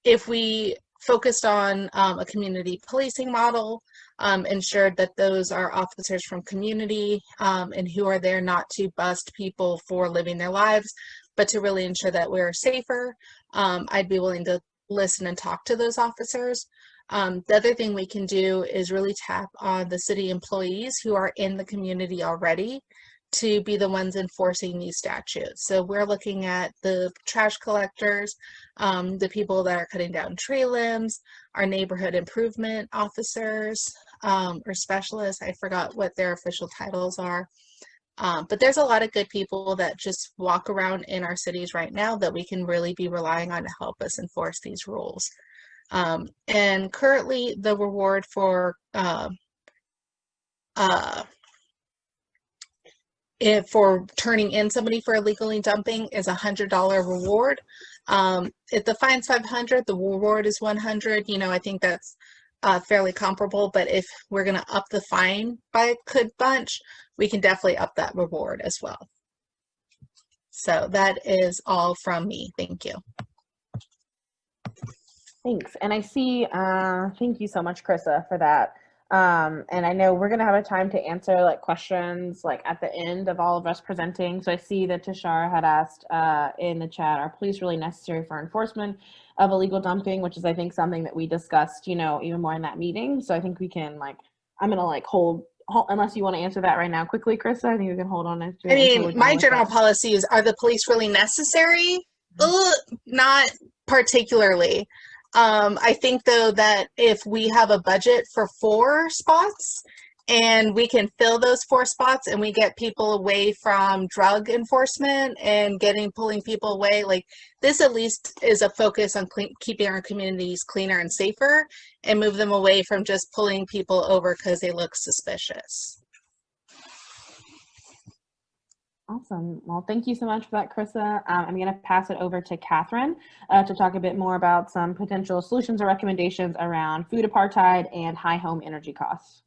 if we focused on a community policing model, ensured that those are officers from community and who are there not to bust people for living their lives, but to really ensure that we're safer, I'd be willing to listen and talk to those officers. The other thing we can do is really tap on the city employees who are in the community already to be the ones enforcing these statutes. So we're looking at the trash collectors, the people that are cutting down tree limbs, our neighborhood improvement officers, or specialists. I forgot what their official titles are. But there's a lot of good people that just walk around in our cities right now that we can really be relying on to help us enforce these rules. And currently the reward for turning in somebody for illegally dumping is $100 reward. If the fine's $500, the reward is $100. You know, I think that's fairly comparable, but if we're going to up the fine by a good bunch, we can definitely up that reward as well. So that is all from me. Thank you. Thanks. And I see, thank you so much, Krista, for that. And I know we're going to have a time to answer like questions like at the end of all of us presenting. So I see that Tashara had asked in the chat, are police really necessary for enforcement of illegal dumping, which is I think something that we discussed, you know, even more in that meeting. So I think we can like, I'm going to like hold, unless you want to answer that right now quickly, Krista, I think we can hold on to it. I mean, my general policy is, are the police really necessary? Not particularly. I think though that if we have a budget for 4 spots and we can fill those 4 spots and we get people away from drug enforcement and pulling people away, like this at least is a focus on keeping our communities cleaner and safer and move them away from just pulling people over because they look suspicious. Awesome. Well, thank you so much for that, Krista. I'm going to pass it over to Catherine to talk a bit more about some potential solutions or recommendations around food apartheid and high home energy costs.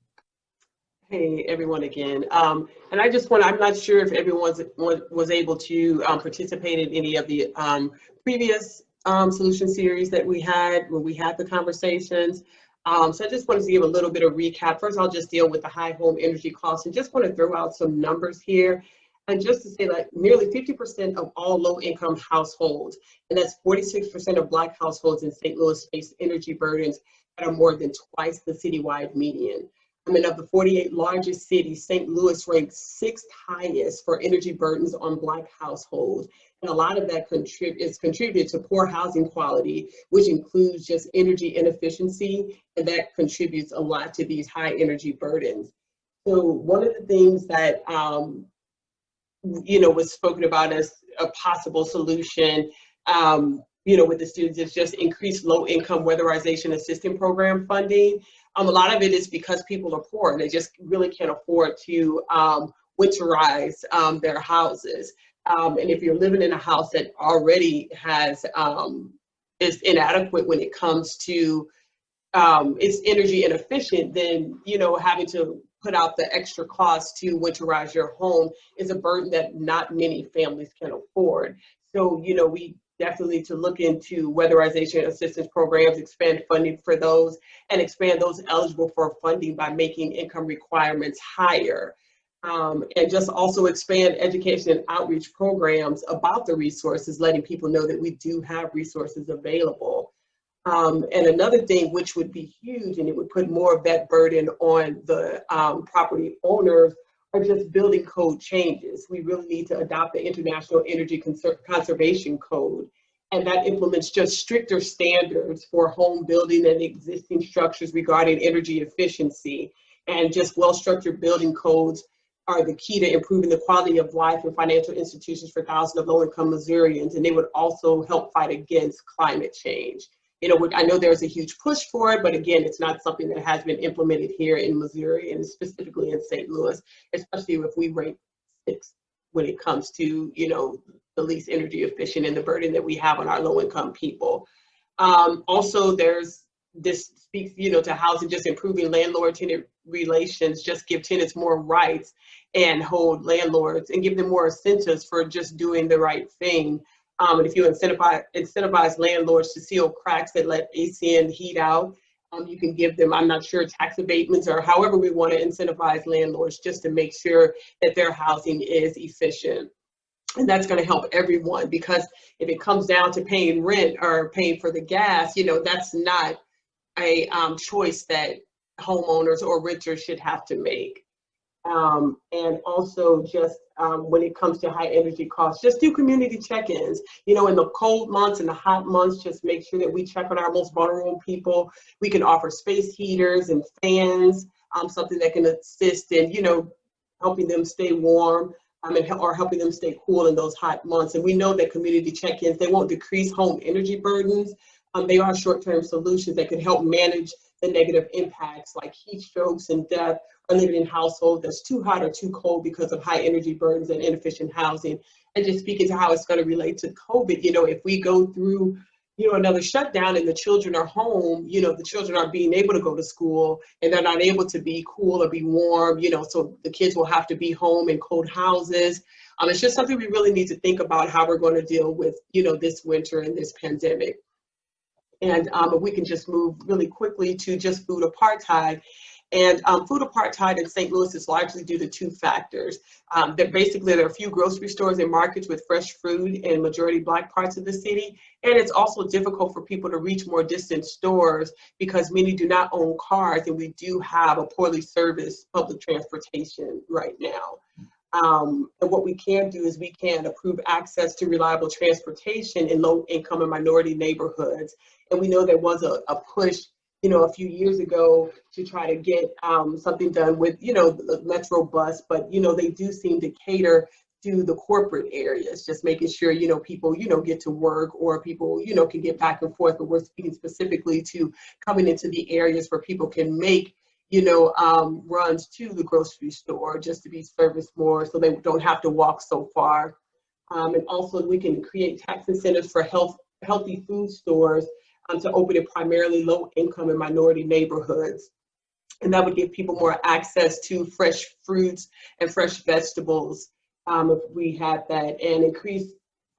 Hey, everyone again. And I just want to, I'm not sure if everyone was able to participate in any of the previous solution series that we had when we had the conversations. So I just wanted to give a little bit of recap. First, I'll just deal with the high home energy costs and just want to throw out some numbers here. And just to say that nearly 50% of all low-income households, and that's 46% of Black households in St. Louis, face energy burdens that are more than twice the citywide median. I mean, of the 48 largest cities, St. Louis ranks 6th highest for energy burdens on Black households. And a lot of that is contributed to poor housing quality, which includes just energy inefficiency, and that contributes a lot to these high energy burdens. So one of the things that was spoken about as a possible solution, with the students is just increased low-income weatherization assistance program funding. A lot of it is because people are poor and they just really can't afford to winterize their houses. And if you're living in a house that already has is inadequate when it comes to it's energy inefficient, then having to put out the extra cost to winterize your home is a burden that not many families can afford. So, we definitely need to look into weatherization assistance programs, expand funding for those, and expand those eligible for funding by making income requirements higher. And just also expand education and outreach programs about the resources, letting people know that we do have resources available. And another thing which would be huge, and it would put more of that burden on the property owners, are just building code changes. We really need to adopt the International Energy Conservation Code, and that implements just stricter standards for home building and existing structures regarding energy efficiency. And just well-structured building codes are the key to improving the quality of life in financial institutions for thousands of low-income Missourians, and they would also help fight against climate change. I know there's a huge push for it, but again, it's not something that has been implemented here in Missouri and specifically in St. Louis, especially if we rank 6th when it comes to, the least energy efficient and the burden that we have on our low-income people. Also, this speaks, to housing, just improving landlord-tenant relations, just give tenants more rights and hold landlords and give them more incentives for just doing the right thing. And if you incentivize landlords to seal cracks that let AC and heat out, you can give them, I'm not sure, tax abatements or however we want to incentivize landlords just to make sure that their housing is efficient. And that's going to help everyone, because if it comes down to paying rent or paying for the gas, that's not a choice that homeowners or renters should have to make. And also just when it comes to high energy costs, just do community check-ins. In the cold months and the hot months, just make sure that we check on our most vulnerable people. We can offer space heaters and fans, something that can assist in, helping them stay warm. Or helping them stay cool in those hot months. And we know that community check-ins, they won't decrease home energy burdens. They are short-term solutions that can help manage the negative impacts like heat strokes and death, or living in households that's too hot or too cold because of high energy burdens and inefficient housing. And just speaking to how it's going to relate to COVID, if we go through another shutdown and the children are home, the children aren't being able to go to school and they're not able to be cool or be warm, so the kids will have to be home in cold houses. It's just something we really need to think about, how we're going to deal with, this winter and this pandemic. And if we can just move really quickly to just food apartheid. And food apartheid in St. Louis is largely due to two factors. There are a few grocery stores and markets with fresh food in majority Black parts of the city. And it's also difficult for people to reach more distant stores because many do not own cars, and we do have a poorly serviced public transportation right now. And what we can do is we can improve access to reliable transportation in low income and minority neighborhoods. And we know there was a push a few years ago to try to get something done with, the Metro bus, but, they do seem to cater to the corporate areas, just making sure, people, get to work, or people, can get back and forth. But we're speaking specifically to coming into the areas where people can make, runs to the grocery store just to be serviced more, so they don't have to walk so far. And also we can create tax incentives for healthy food stores to open in primarily low income and minority neighborhoods. And that would give people more access to fresh fruits and fresh vegetables if we had that, and increase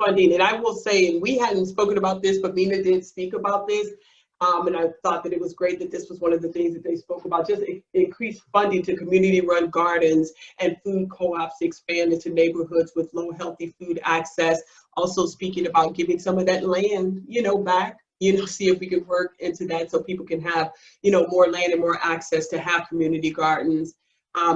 funding. And I will say, and we hadn't spoken about this, but Mina did speak about this. And I thought that it was great that this was one of the things that they spoke about, just increase funding to community-run gardens and food co-ops to expand into neighborhoods with low healthy food access. Also speaking about giving some of that land, back, see if we can work into that so people can have, more land and more access to have community gardens.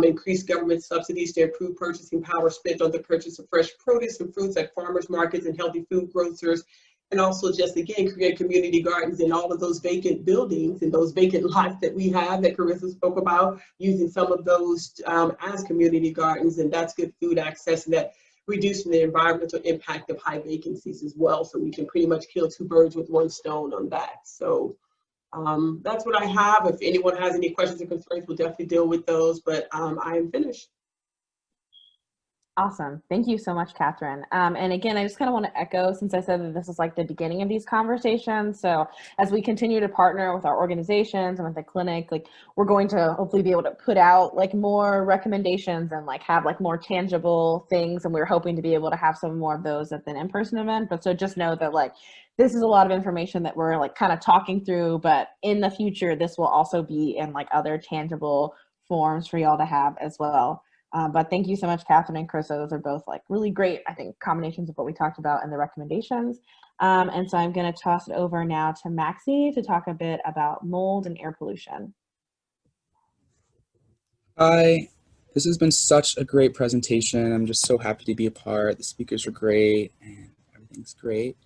Increase government subsidies to improve purchasing power spent on the purchase of fresh produce and fruits at farmers markets and healthy food grocers. And also just, again, create community gardens in all of those vacant buildings and those vacant lots that we have that Carissa spoke about, using some of those as community gardens. And that's good food access, and that reducing the environmental impact of high vacancies as well. So we can pretty much kill two birds with one stone on that. So that's what I have. If anyone has any questions or concerns, we'll definitely deal with those, but I am finished. Awesome. Thank you so much, Catherine. And again, I just kind of want to echo, since I said that this is like the beginning of these conversations. So as we continue to partner with our organizations and with the clinic, like we're going to hopefully be able to put out like more recommendations and like have like more tangible things. And we're hoping to be able to have some more of those at the in-person event. But so just know that like, this is a lot of information that we're like kind of talking through, but in the future, this will also be in like other tangible forms for y'all to have as well. But thank you so much, Catherine and Carissa. Those are both like really great, I think, combinations of what we talked about and the recommendations. And so I'm going to toss it over now to Maxie to talk a bit about mold and air pollution. Hi, this has been such a great presentation. I'm just so happy to be a part. The speakers are great and everything's great.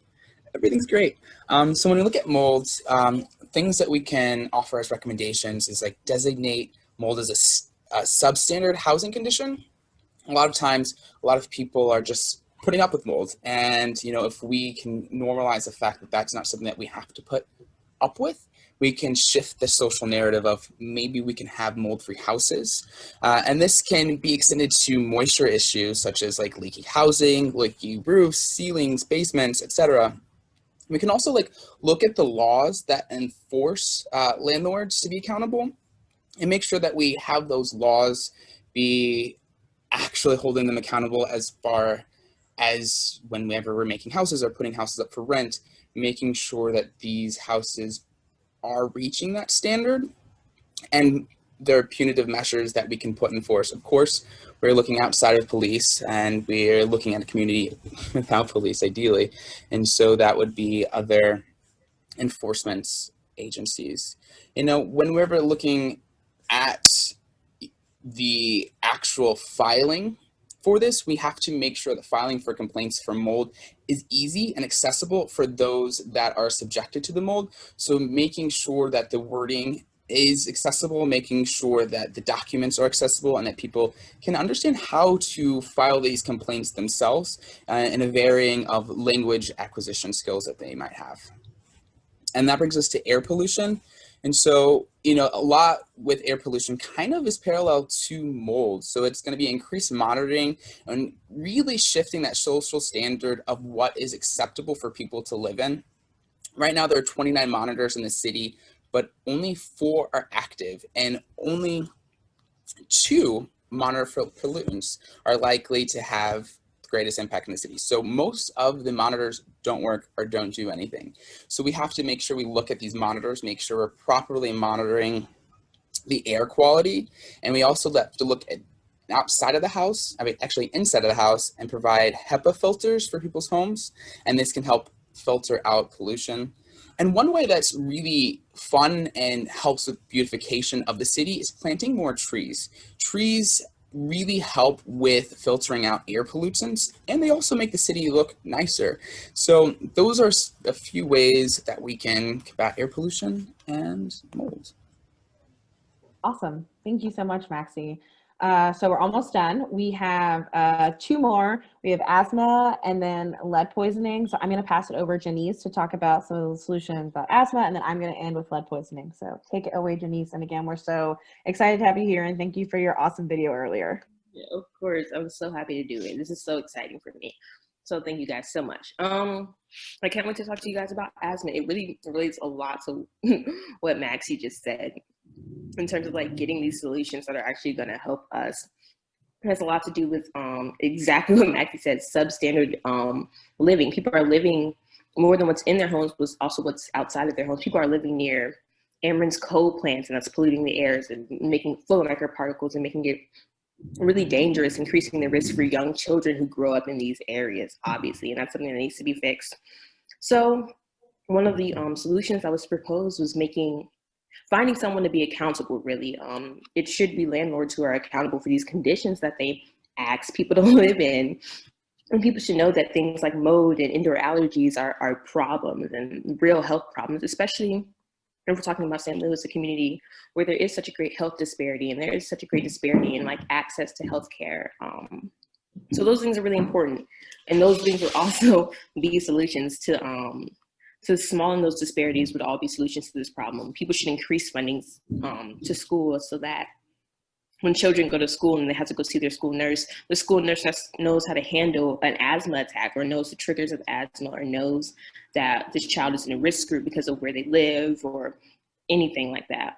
Everything's great. So when we look at molds, things that we can offer as recommendations is like designate mold as a substandard housing condition. A lot of times, a lot of people are just putting up with mold. And, you know, if we can normalize the fact that that's not something that we have to put up with, we can shift the social narrative of maybe we can have mold-free houses. And this can be extended to moisture issues such as like leaky housing, leaky roofs, ceilings, basements, etc. We can also like look at the laws that enforce landlords to be accountable and make sure that we have those laws be actually holding them accountable as far as whenever we're making houses or putting houses up for rent, making sure that these houses are reaching that standard. And there are punitive measures that we can put in force. Of course, we're looking outside of police, and we're looking at a community without police, ideally. And so that would be other enforcement agencies. When we're looking at the actual filing for this, we have to make sure that filing for complaints for mold is easy and accessible for those that are subjected to the mold. So making sure that the wording is accessible, making sure that the documents are accessible, and that people can understand how to file these complaints themselves in a varying of language acquisition skills that they might have. And that brings us to air pollution. And so, a lot with air pollution kind of is parallel to mold. So it's going to be increased monitoring and really shifting that social standard of what is acceptable for people to live in. Right now, there are 29 monitors in the city, but only 4 are active, and only 2 monitor pollutants are likely to have the greatest impact in the city. So most of the monitors don't work or don't do anything. So we have to make sure we look at these monitors, make sure we're properly monitoring the air quality. And we also have to look at outside of the house, actually inside of the house, and provide HEPA filters for people's homes. And this can help filter out pollution. And one way that's really fun and helps with beautification of the city is planting more trees. Trees really help with filtering out air pollutants, and they also make the city look nicer. So those are a few ways that we can combat air pollution and mold. Awesome. Thank you so much, Maxie. So we're almost done. We have 2 more. We have asthma and then lead poisoning. So I'm going to pass it over to Janice to talk about some of the solutions about asthma, and then I'm going to end with lead poisoning. So take it away, Janice. And again, we're so excited to have you here, and thank you for your awesome video earlier. Yeah, of course. I'm so happy to do it. This is so exciting for me. So thank you guys so much. I can't wait to talk to you guys about asthma. It really relates a lot to what Maxie just said in terms of like getting these solutions that are actually going to help us. It has a lot to do with exactly what Maxie said, substandard living. People are living more than what's in their homes, but also what's outside of their homes. People are living near Ameren's coal plants, and that's polluting the airs and making full of microparticles and making it really dangerous, increasing the risk for young children who grow up in these areas, obviously, and that's something that needs to be fixed. So one of the solutions that was proposed was finding someone to be accountable, really. It should be landlords who are accountable for these conditions that they ask people to live in. And people should know that things like mold and indoor allergies are problems and real health problems, especially if we're talking about St. Louis, a community where there is such a great health disparity, and there is such a great disparity in like access to healthcare. So those things are really important. And those things would also be solutions to smalling those disparities would all be solutions to this problem. People should increase funding to schools so that when children go to school and they have to go see their school nurse, the school nurse knows how to handle an asthma attack, or knows the triggers of asthma, or knows that this child is in a risk group because of where they live or anything like that.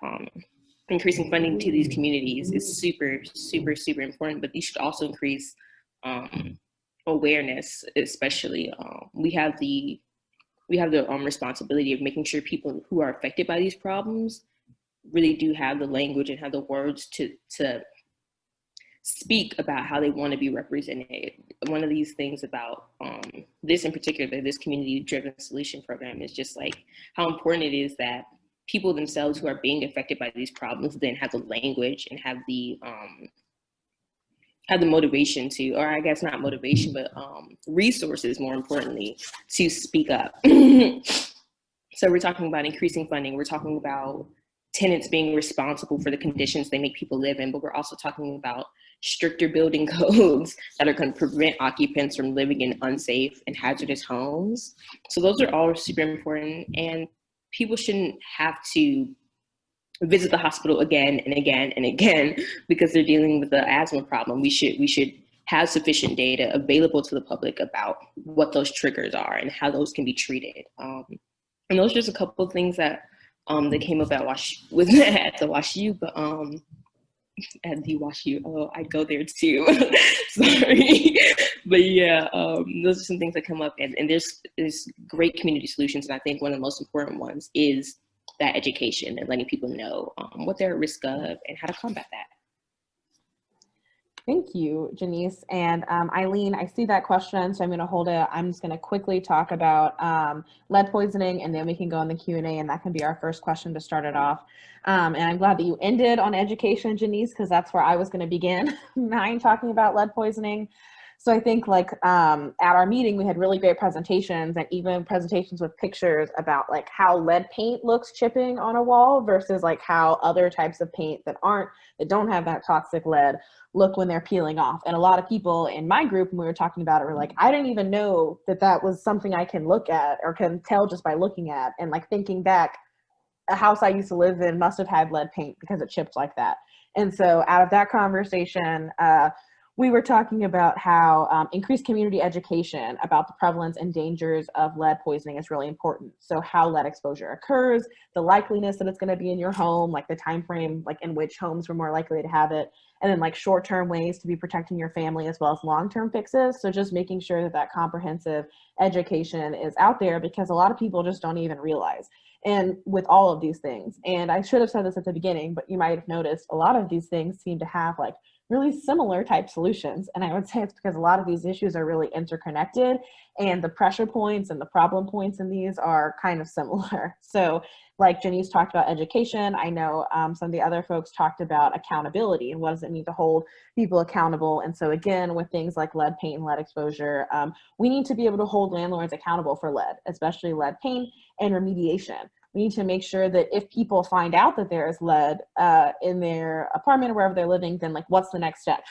Increasing funding to these communities is super, super, super important, but these should also increase awareness, especially. We have the responsibility of making sure people who are affected by these problems really do have the language and have the words to speak about how they want to be represented. One of these things about this in particular, this community-driven solution program, is just like how important it is that people themselves who are being affected by these problems then have the language and have the motivation to, or I guess not motivation, but resources, more importantly, to speak up. So we're talking about increasing funding. We're talking about tenants being responsible for the conditions they make people live in, but we're also talking about stricter building codes that are going to prevent occupants from living in unsafe and hazardous homes. So those are all super important, and people shouldn't have to visit the hospital again and again and again because they're dealing with the asthma problem. We should have sufficient data available to the public about what those triggers are and how those can be treated. And those are just a couple of things that came up at the WashU, but at the WashU, oh, I go there too. Sorry, but yeah, those are some things that come up, and there's great community solutions, and I think one of the most important ones is that education and letting people know what they're at risk of and how to combat that. Thank you, Janice. And Eileen, I see that question, so I'm going to hold it. I'm just going to quickly talk about lead poisoning, and then we can go in the Q&A, and that can be our first question to start it off. And I'm glad that you ended on education, Janice, because that's where I was going to begin mine talking about lead poisoning. So I think like at our meeting, we had really great presentations, and even presentations with pictures about like how lead paint looks chipping on a wall versus like how other types of paint that don't have that toxic lead look when they're peeling off. And a lot of people in my group, when we were talking about it, were like, I didn't even know that that was something I can look at or can tell just by looking at. And like thinking back, a house I used to live in must have had lead paint because it chipped like that. And so out of that conversation, we were talking about how increased community education about the prevalence and dangers of lead poisoning is really important. So how lead exposure occurs, the likeliness that it's going to be in your home, like the time frame like in which homes were more likely to have it, and then like short-term ways to be protecting your family as well as long-term fixes. So just making sure that that comprehensive education is out there, because a lot of people just don't even realize. And with all of these things, and I should have said this at the beginning, but you might have noticed a lot of these things seem to have like really similar type solutions. And I would say it's because a lot of these issues are really interconnected, and the pressure points and the problem points in these are kind of similar. So like Janice talked about education, I know some of the other folks talked about accountability and what does it mean to hold people accountable. And so again, with things like lead paint and lead exposure, we need to be able to hold landlords accountable for lead, especially lead paint and remediation. We need to make sure that if people find out that there is lead in their apartment or wherever they're living, then like what's the next step?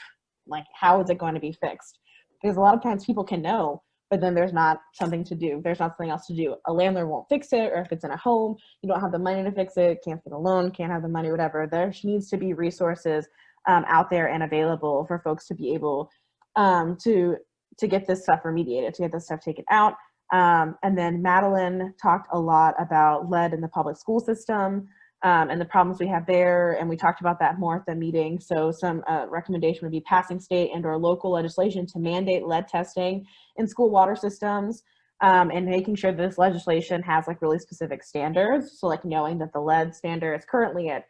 Like how is it going to be fixed? Because a lot of times people can know, but then there's not something to do. There's not something else to do. A landlord won't fix it, or if it's in a home, you don't have the money to fix it, can't get a loan, can't have the money, whatever. There needs to be resources out there and available for folks to be able to get this stuff remediated, to get this stuff taken out. And then Madeline talked a lot about lead in the public school system and the problems we have there. And we talked about that more at the meeting. So some recommendation would be passing state and or local legislation to mandate lead testing in school water systems, and making sure this legislation has like really specific standards. So like knowing that the lead standard is currently at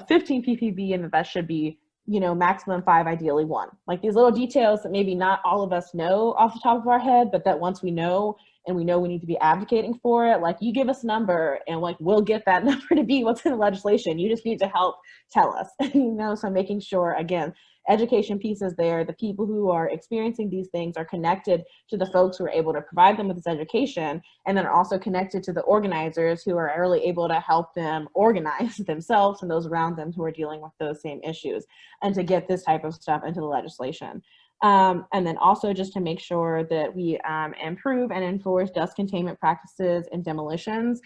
15 ppb and that should be, you know, maximum 5, ideally 1. Like these little details that maybe not all of us know off the top of our head, but that once we know and we know we need to be advocating for it, like you give us a number and like we'll get that number to be what's in the legislation. You just need to help tell us, you know, so making sure, again, education piece is there. The people who are experiencing these things are connected to the folks who are able to provide them with this education, and then are also connected to the organizers who are really able to help them organize themselves and those around them who are dealing with those same issues, and to get this type of stuff into the legislation. And then also just to make sure that we improve and enforce dust containment practices in demolitions.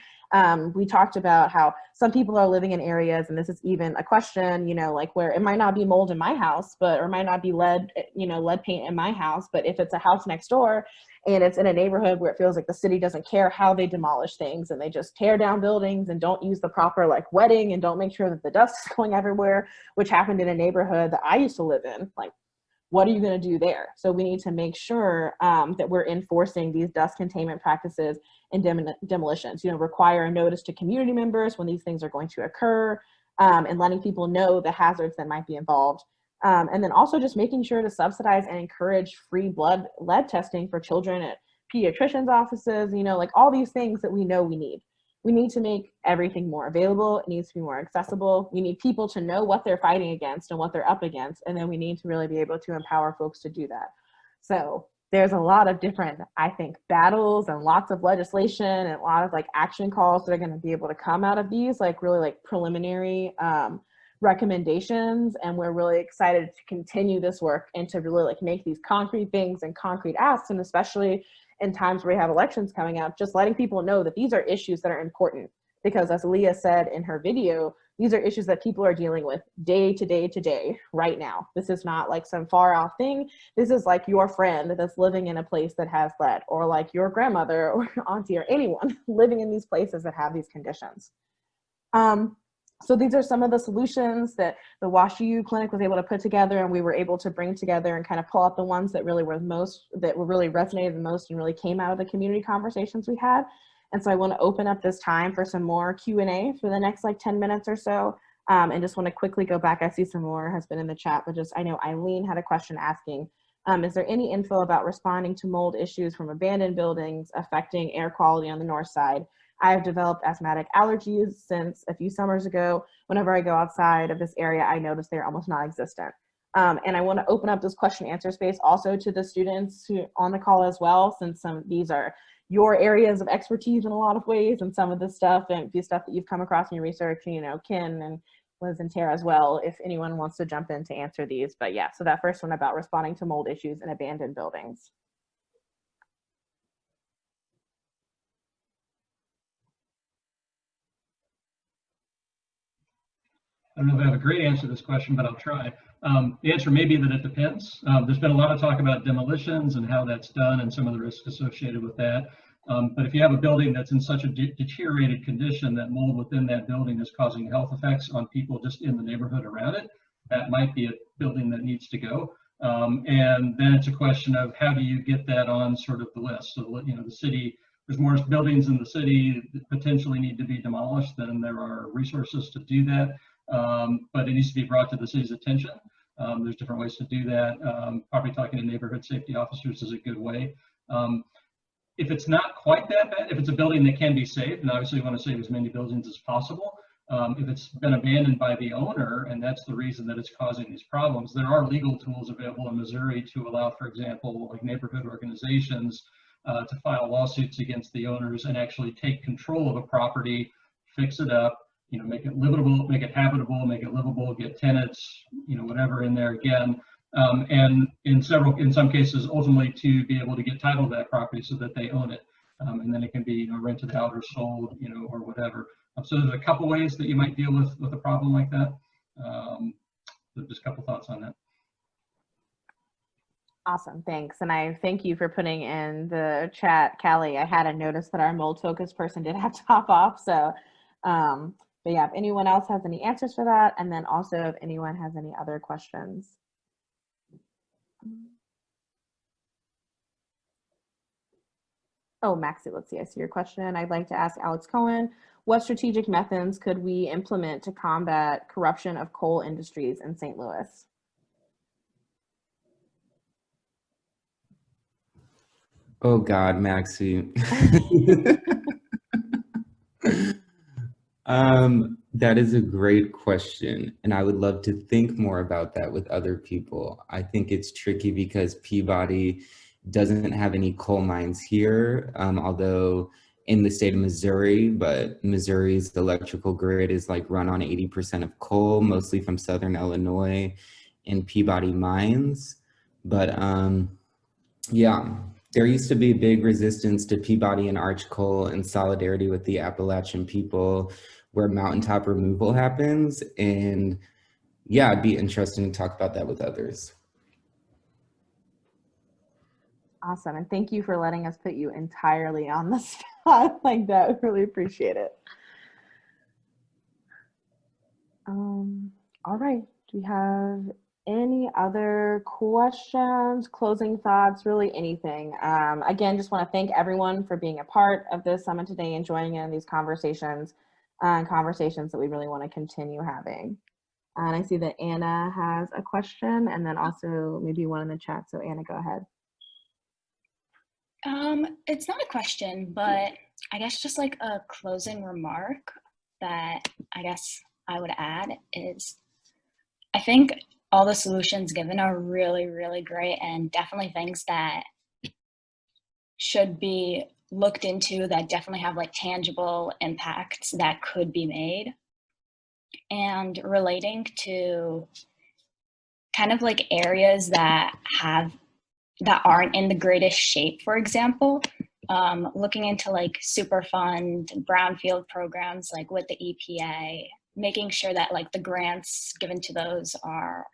We talked about how some people are living in areas, and this is even a question, you know, like where it might not be mold in my house, but, or might not be lead, you know, lead paint in my house, but if it's a house next door and it's in a neighborhood where it feels like the city doesn't care how they demolish things and they just tear down buildings and don't use the proper like wetting and don't make sure that the dust is going everywhere, which happened in a neighborhood that I used to live in, like, what are you going to do there? So we need to make sure that we're enforcing these dust containment practices in demolitions, you know, require a notice to community members when these things are going to occur, and letting people know the hazards that might be involved. And then also just making sure to subsidize and encourage free lead testing for children at pediatricians' offices, you know, like all these things that we know we need. We need to make everything more available. It needs to be more accessible. We need people to know what they're fighting against and what they're up against. And then we need to really be able to empower folks to do that. So there's a lot of different, I think, battles and lots of legislation and a lot of like action calls that are going to be able to come out of these, like really like preliminary recommendations. And we're really excited to continue this work and to really like make these concrete things and concrete asks, and especially in times where we have elections coming up, just letting people know that these are issues that are important. Because as Leah said in her video, these are issues that people are dealing with day to day to day right now. This is not like some far off thing. This is like your friend that's living in a place that has lead, or like your grandmother or auntie or anyone living in these places that have these conditions. So these are some of the solutions that the WashU Clinic was able to put together, and we were able to bring together and kind of pull out the ones that really were really resonated the most and really came out of the community conversations we had. And so I want to open up this time for some more Q&A for the next like 10 minutes or so. And just want to quickly go back. I see some more has been in the chat, but just I know Eileen had a question asking, is there any info about responding to mold issues from abandoned buildings affecting air quality on the north side? I have developed asthmatic allergies since a few summers ago. Whenever I go outside of this area, I notice they're almost non-existent. And I want to open up this question and answer space also to the students who on the call as well, since some of these are your areas of expertise in a lot of ways, and some of the stuff and the stuff that you've come across in your research, you know, Ken and Liz and Tara as well, if anyone wants to jump in to answer these. But yeah, so that first one about responding to mold issues in abandoned buildings. I don't know if I have a great answer to this question, but I'll try. The answer may be that it depends. There's been a lot of talk about demolitions and how that's done and some of the risks associated with that. But if you have a building that's in such a deteriorated condition that mold within that building is causing health effects on people just in the neighborhood around it, that might be a building that needs to go. And then it's a question of how do you get that on sort of the list. So, you know, the city, there's more buildings in the city that potentially need to be demolished than there are resources to do that. But it needs to be brought to the city's attention. There's different ways to do that. Probably talking to neighborhood safety officers is a good way. If it's not quite that bad, if it's a building that can be saved, and obviously we want to save as many buildings as possible, if it's been abandoned by the owner and that's the reason that it's causing these problems, there are legal tools available in Missouri to allow, for example, like neighborhood organizations to file lawsuits against the owners and actually take control of a property, fix it up, you know, make it livable, make it habitable, make it livable, get tenants, you know, whatever in there again. And in some cases, ultimately to be able to get title to that property so that they own it. And then it can be, you know, rented out or sold, you know, or whatever. So there's a couple ways that you might deal with a problem like that. Just a couple thoughts on that. Awesome, thanks. And I thank you for putting in the chat, Callie. I hadn't noticed that our mold focus person did have to hop off. So, but yeah, if anyone else has any answers for that, and then also if anyone has any other questions. Oh, Maxie, let's see, I see your question. I'd like to ask Alex Cohen, what strategic methods could we implement to combat corruption of coal industries in St. Louis? Oh God, Maxie. That is a great question, and I would love to think more about that with other people. I think it's tricky because Peabody doesn't have any coal mines here, although in the state of Missouri, but Missouri's electrical grid is like run on 80% of coal, mostly from Southern Illinois and Peabody mines. But yeah, there used to be big resistance to Peabody and Arch Coal in solidarity with the Appalachian people where mountaintop removal happens. And yeah, it'd be interesting to talk about that with others. Awesome, and thank you for letting us put you entirely on the spot like that. Really appreciate it. All right, do we have any other questions, closing thoughts, really anything? Again, just want to thank everyone for being a part of this summit today and joining in these conversations, conversations that we really want to continue having. And I see that Anna has a question, and then also maybe one in the chat. So Anna, go ahead. It's not a question, but I guess just like a closing remark that I guess I would add is I think all the solutions given are really, really great and definitely things that should be looked into that definitely have like tangible impacts that could be made. And relating to kind of like areas that aren't in the greatest shape, for example, looking into like Superfund, brownfield programs like with the EPA, making sure that like the grants given to those are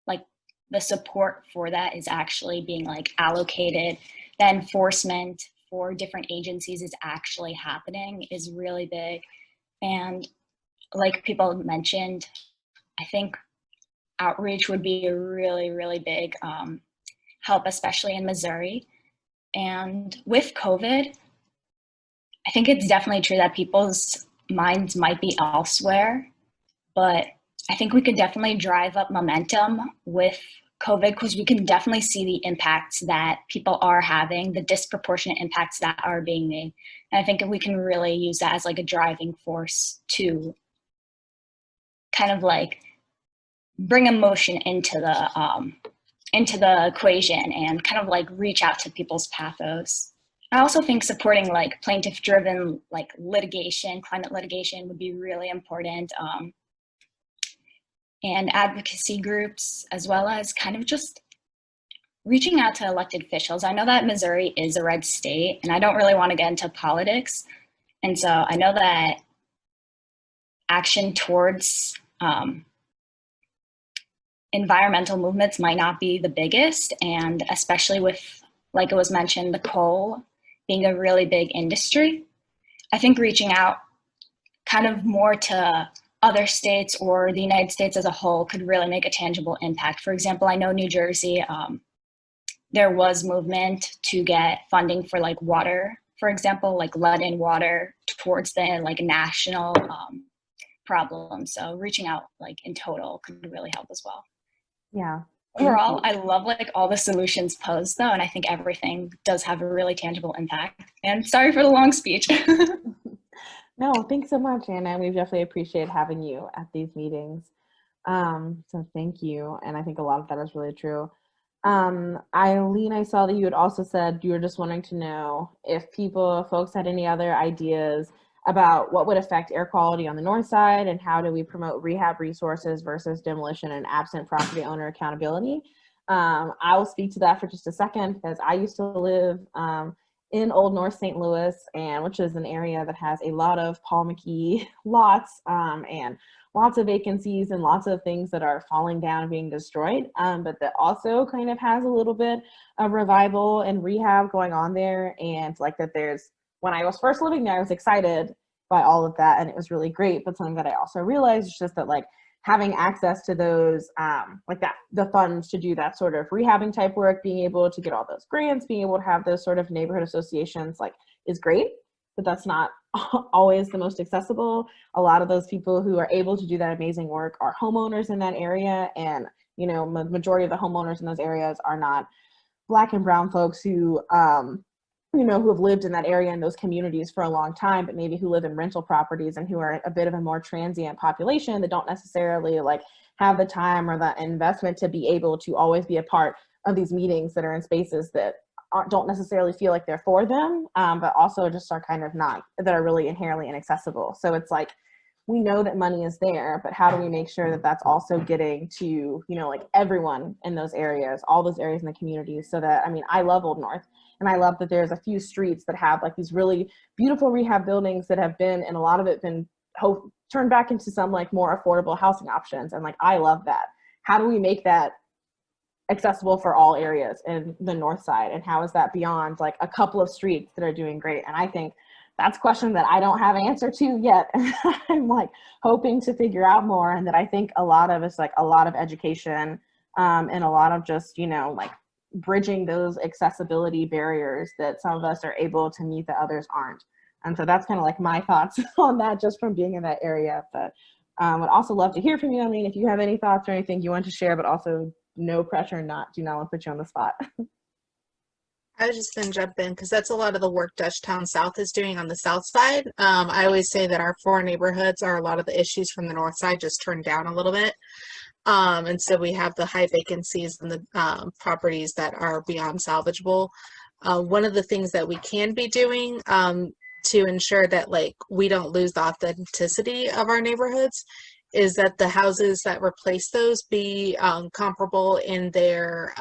like the support for that is actually being like allocated. The enforcement for different agencies is actually happening is really big. And like people mentioned, I think outreach would be a really, really big help, especially in Missouri. And with COVID, I think it's definitely true that people's minds might be elsewhere, but I think we could definitely drive up momentum with COVID because we can definitely see the impacts that people are having, the disproportionate impacts that are being made. And I think we can really use that as like a driving force to kind of like bring emotion into the equation and kind of like reach out to people's pathos. I also think supporting like plaintiff-driven like litigation, climate litigation would be really important. And advocacy groups, as well as kind of just reaching out to elected officials. I know that Missouri is a red state, and I don't really want to get into politics. And so I know that action towards environmental movements might not be the biggest, and especially with, like it was mentioned, the coal being a really big industry. I think reaching out kind of more to other states or the United States as a whole could really make a tangible impact. For example, I know New Jersey, there was movement to get funding for like water, for example, like lead in water towards the like national problem. So reaching out like in total could really help as well. Yeah. Overall, I love like all the solutions posed though, and I think everything does have a really tangible impact. And sorry for the long speech. No, thanks so much, Anna. We've definitely appreciated having you at these meetings. So thank you. And I think a lot of that is really true. Eileen, I saw that you had also said you were just wanting to know if folks had any other ideas about what would affect air quality on the north side and how do we promote rehab resources versus demolition and absent property owner accountability. I will speak to that for just a second because I used to live in Old North St. Louis, and which is an area that has a lot of Paul McKee lots and lots of vacancies and lots of things that are falling down and being destroyed, but that also kind of has a little bit of revival and rehab going on there. And like that when I was first living there, I was excited by all of that and it was really great, but something that I also realized is just that like having access to those, the funds to do that sort of rehabbing type work, being able to get all those grants, being able to have those sort of neighborhood associations is great, but that's not always the most accessible. A lot of those people who are able to do that amazing work are homeowners in that area, and majority of the homeowners in those areas are not Black and brown folks who who have lived in that area and those communities for a long time, but maybe who live in rental properties and who are a bit of a more transient population that don't necessarily have the time or the investment to be able to always be a part of these meetings that are in spaces that don't necessarily feel like they're for them, but also just are kind of not, that are really inherently inaccessible. So it's like, we know that money is there, but how do we make sure that that's also getting to, everyone in those areas, all those areas in the communities, so that, I love Old North. And I love that there's a few streets that have these really beautiful rehab buildings that have been, and a lot of it been turned back into some more affordable housing options. And I love that. How do we make that accessible for all areas in the north side? And how is that beyond a couple of streets that are doing great? And I think that's a question that I don't have an answer to yet. I'm hoping to figure out more. And that I think a lot of it's a lot of education and a lot of just, bridging those accessibility barriers that some of us are able to meet that others aren't. And so that's kind of my thoughts on that just from being in that area. But would also love to hear from you. If you have any thoughts or anything you want to share, but also no pressure, do not want to put you on the spot. I was just going to jump in because that's a lot of the work Dutchtown South is doing on the south side. I always say that our four neighborhoods are a lot of the issues from the north side just turned down a little bit. And so we have the high vacancies and the properties that are beyond salvageable. One of the things that we can be doing to ensure that we don't lose the authenticity of our neighborhoods is that the houses that replace those be comparable in their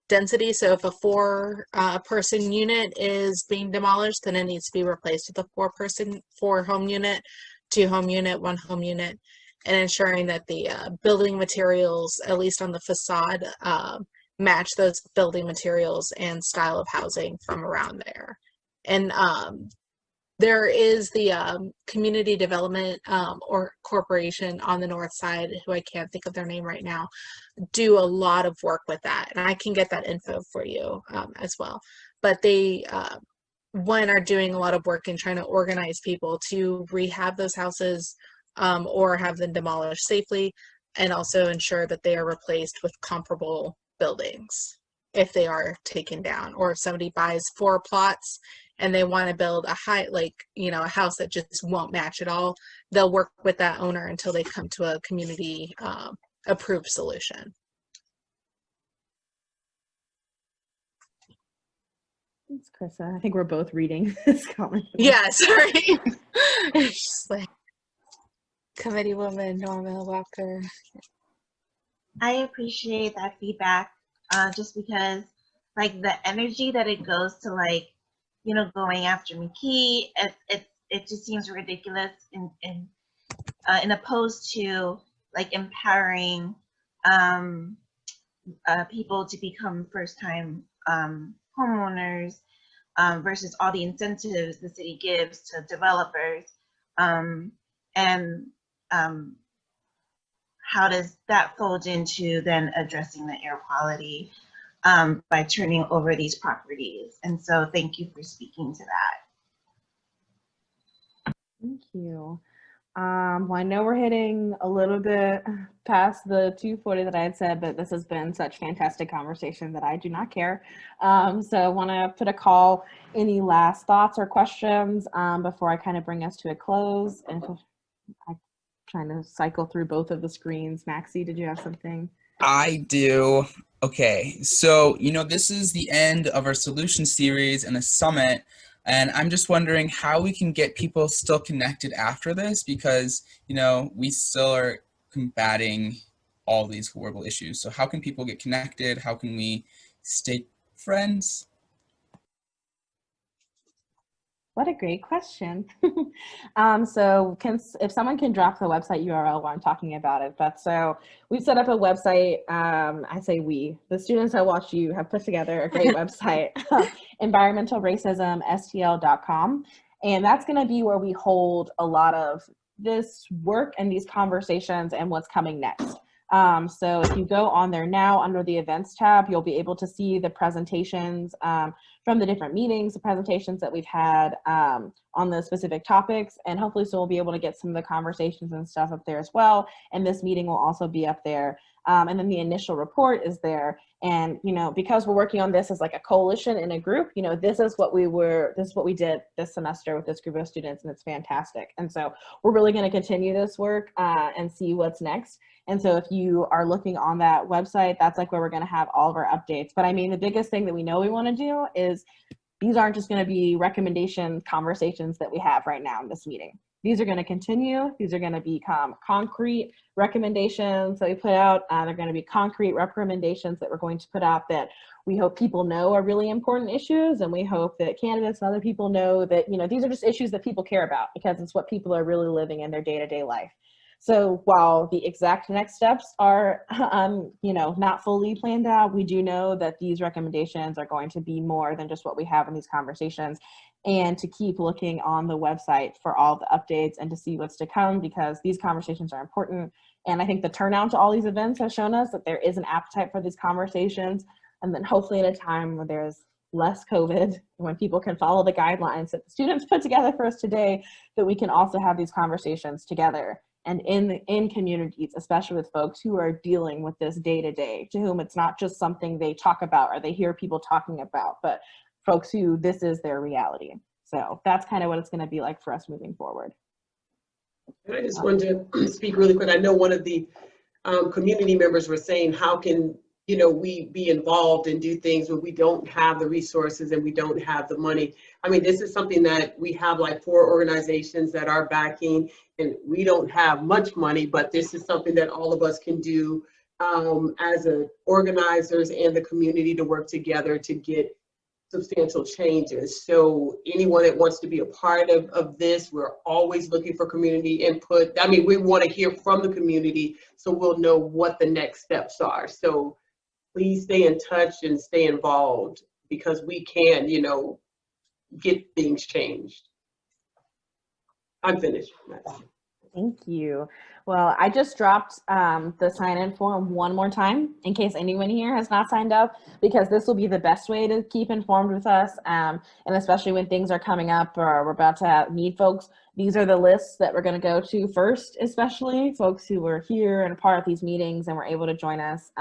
density. So if a four-person unit is being demolished, then it needs to be replaced with a four-home unit, two-home unit, one-home unit, and ensuring that the building materials, at least on the facade, match those building materials and style of housing from around there. And there is the community development or corporation on the north side, who I can't think of their name right now, do a lot of work with that. And I can get that info for you as well. But they one, are doing a lot of work in trying to organize people to rehab those houses or have them demolished safely, and also ensure that they are replaced with comparable buildings if they are taken down, or if somebody buys 4 plots and they want to build a a house that just won't match at all, they'll work with that owner until they come to a community approved solution. Thanks, Krista. I think we're both reading this comment. Yeah, sorry. It's just like committee woman Norma Walker. I appreciate that feedback, just because like the energy that it goes to, like, you know, going after McKee, it just seems ridiculous in opposed to like empowering people to become first-time homeowners versus all the incentives the city gives to developers, and how does that fold into then addressing the air quality by turning over these properties? And so thank you for speaking to that. Thank you. Well, I know we're hitting a little bit past the 2:40 that I had said, but this has been such fantastic conversation that I do not care. So I want to put a call. Any last thoughts or questions before I kind of bring us to a close? And I'm trying to cycle through both of the screens. Maxie, did you have something? I do. Okay, so, this is the end of our solution series and a summit, and I'm just wondering how we can get people still connected after this, because, we still are combating all these horrible issues. So how can people get connected? How can we stay friends? What a great question. So if someone can drop the website URL while I'm talking about it. But so we've set up a website. I say we, the students at WashU have put together a great website, environmentalracismstl.com. And that's going to be where we hold a lot of this work and these conversations and what's coming next. So if you go on there now under the events tab, you'll be able to see the presentations from the different meetings, the presentations that we've had on the specific topics, and hopefully so we'll be able to get some of the conversations and stuff up there as well. And this meeting will also be up there. And then the initial report is there. And, because we're working on this as like a coalition in a group, this is what we did this semester with this group of students, and it's fantastic. And so we're really going to continue this work and see what's next. And so if you are looking on that website, that's like where we're going to have all of our updates. But I mean, the biggest thing that we know we want to do is these aren't just going to be recommendation conversations that we have right now in this meeting. These are going to continue. These are going to become concrete recommendations that we put out. They're going to be concrete recommendations that we're going to put out that we hope people know are really important issues. And we hope that candidates and other people know that, these are just issues that people care about because it's what people are really living in their day-to-day life. So while the exact next steps are, not fully planned out, we do know that these recommendations are going to be more than just what we have in these conversations, and to keep looking on the website for all the updates and to see what's to come, because these conversations are important. And I think the turnout to all these events has shown us that there is an appetite for these conversations. And then hopefully at a time where there's less COVID, when people can follow the guidelines that the students put together for us today, that we can also have these conversations together. And in communities, especially with folks who are dealing with this day to day, to whom it's not just something they talk about or they hear people talking about, but folks who this is their reality. So that's kind of what it's going to be like for us moving forward. I just wanted to speak really quick. I know one of the community members were saying, how can we be involved and do things when we don't have the resources and we don't have the money? I mean, this is something that we have like 4 organizations that are backing, and we don't have much money, but this is something that all of us can do as organizers and the community to work together to get substantial changes. So anyone that wants to be a part of this, we're always looking for community input. I mean, we want to hear from the community so we'll know what the next steps are. So please stay in touch and stay involved, because we can, get things changed. I'm finished. Thank you. Well, I just dropped the sign-in form one more time in case anyone here has not signed up, because this will be the best way to keep informed with us. And especially when things are coming up or we're about to meet folks, these are the lists that we're going to go to first, especially folks who were here and a part of these meetings and were able to join us.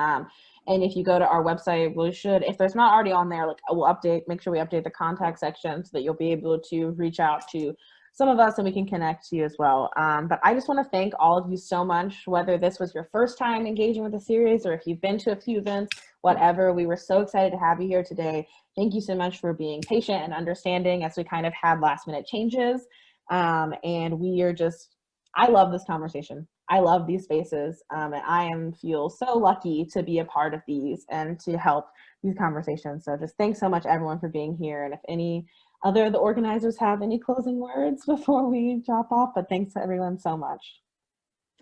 And if you go to our website, we should, if there's not already on there, like we'll make sure we update the contact section so that you'll be able to reach out to some of us and we can connect to you as well. But I just want to thank all of you so much, whether this was your first time engaging with the series or if you've been to a few events, whatever. We were so excited to have you here today. Thank you so much for being patient and understanding as we kind of had last minute changes. And we are just, I love this conversation. I love these spaces, and I feel so lucky to be a part of these and to help these conversations. So just thanks so much everyone for being here. And if any other of the organizers have any closing words before we drop off, but thanks to everyone so much.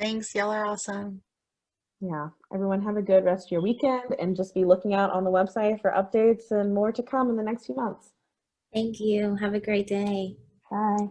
Thanks, y'all are awesome. Yeah, everyone have a good rest of your weekend and just be looking out on the website for updates and more to come in the next few months. Thank you. Have a great day. Bye.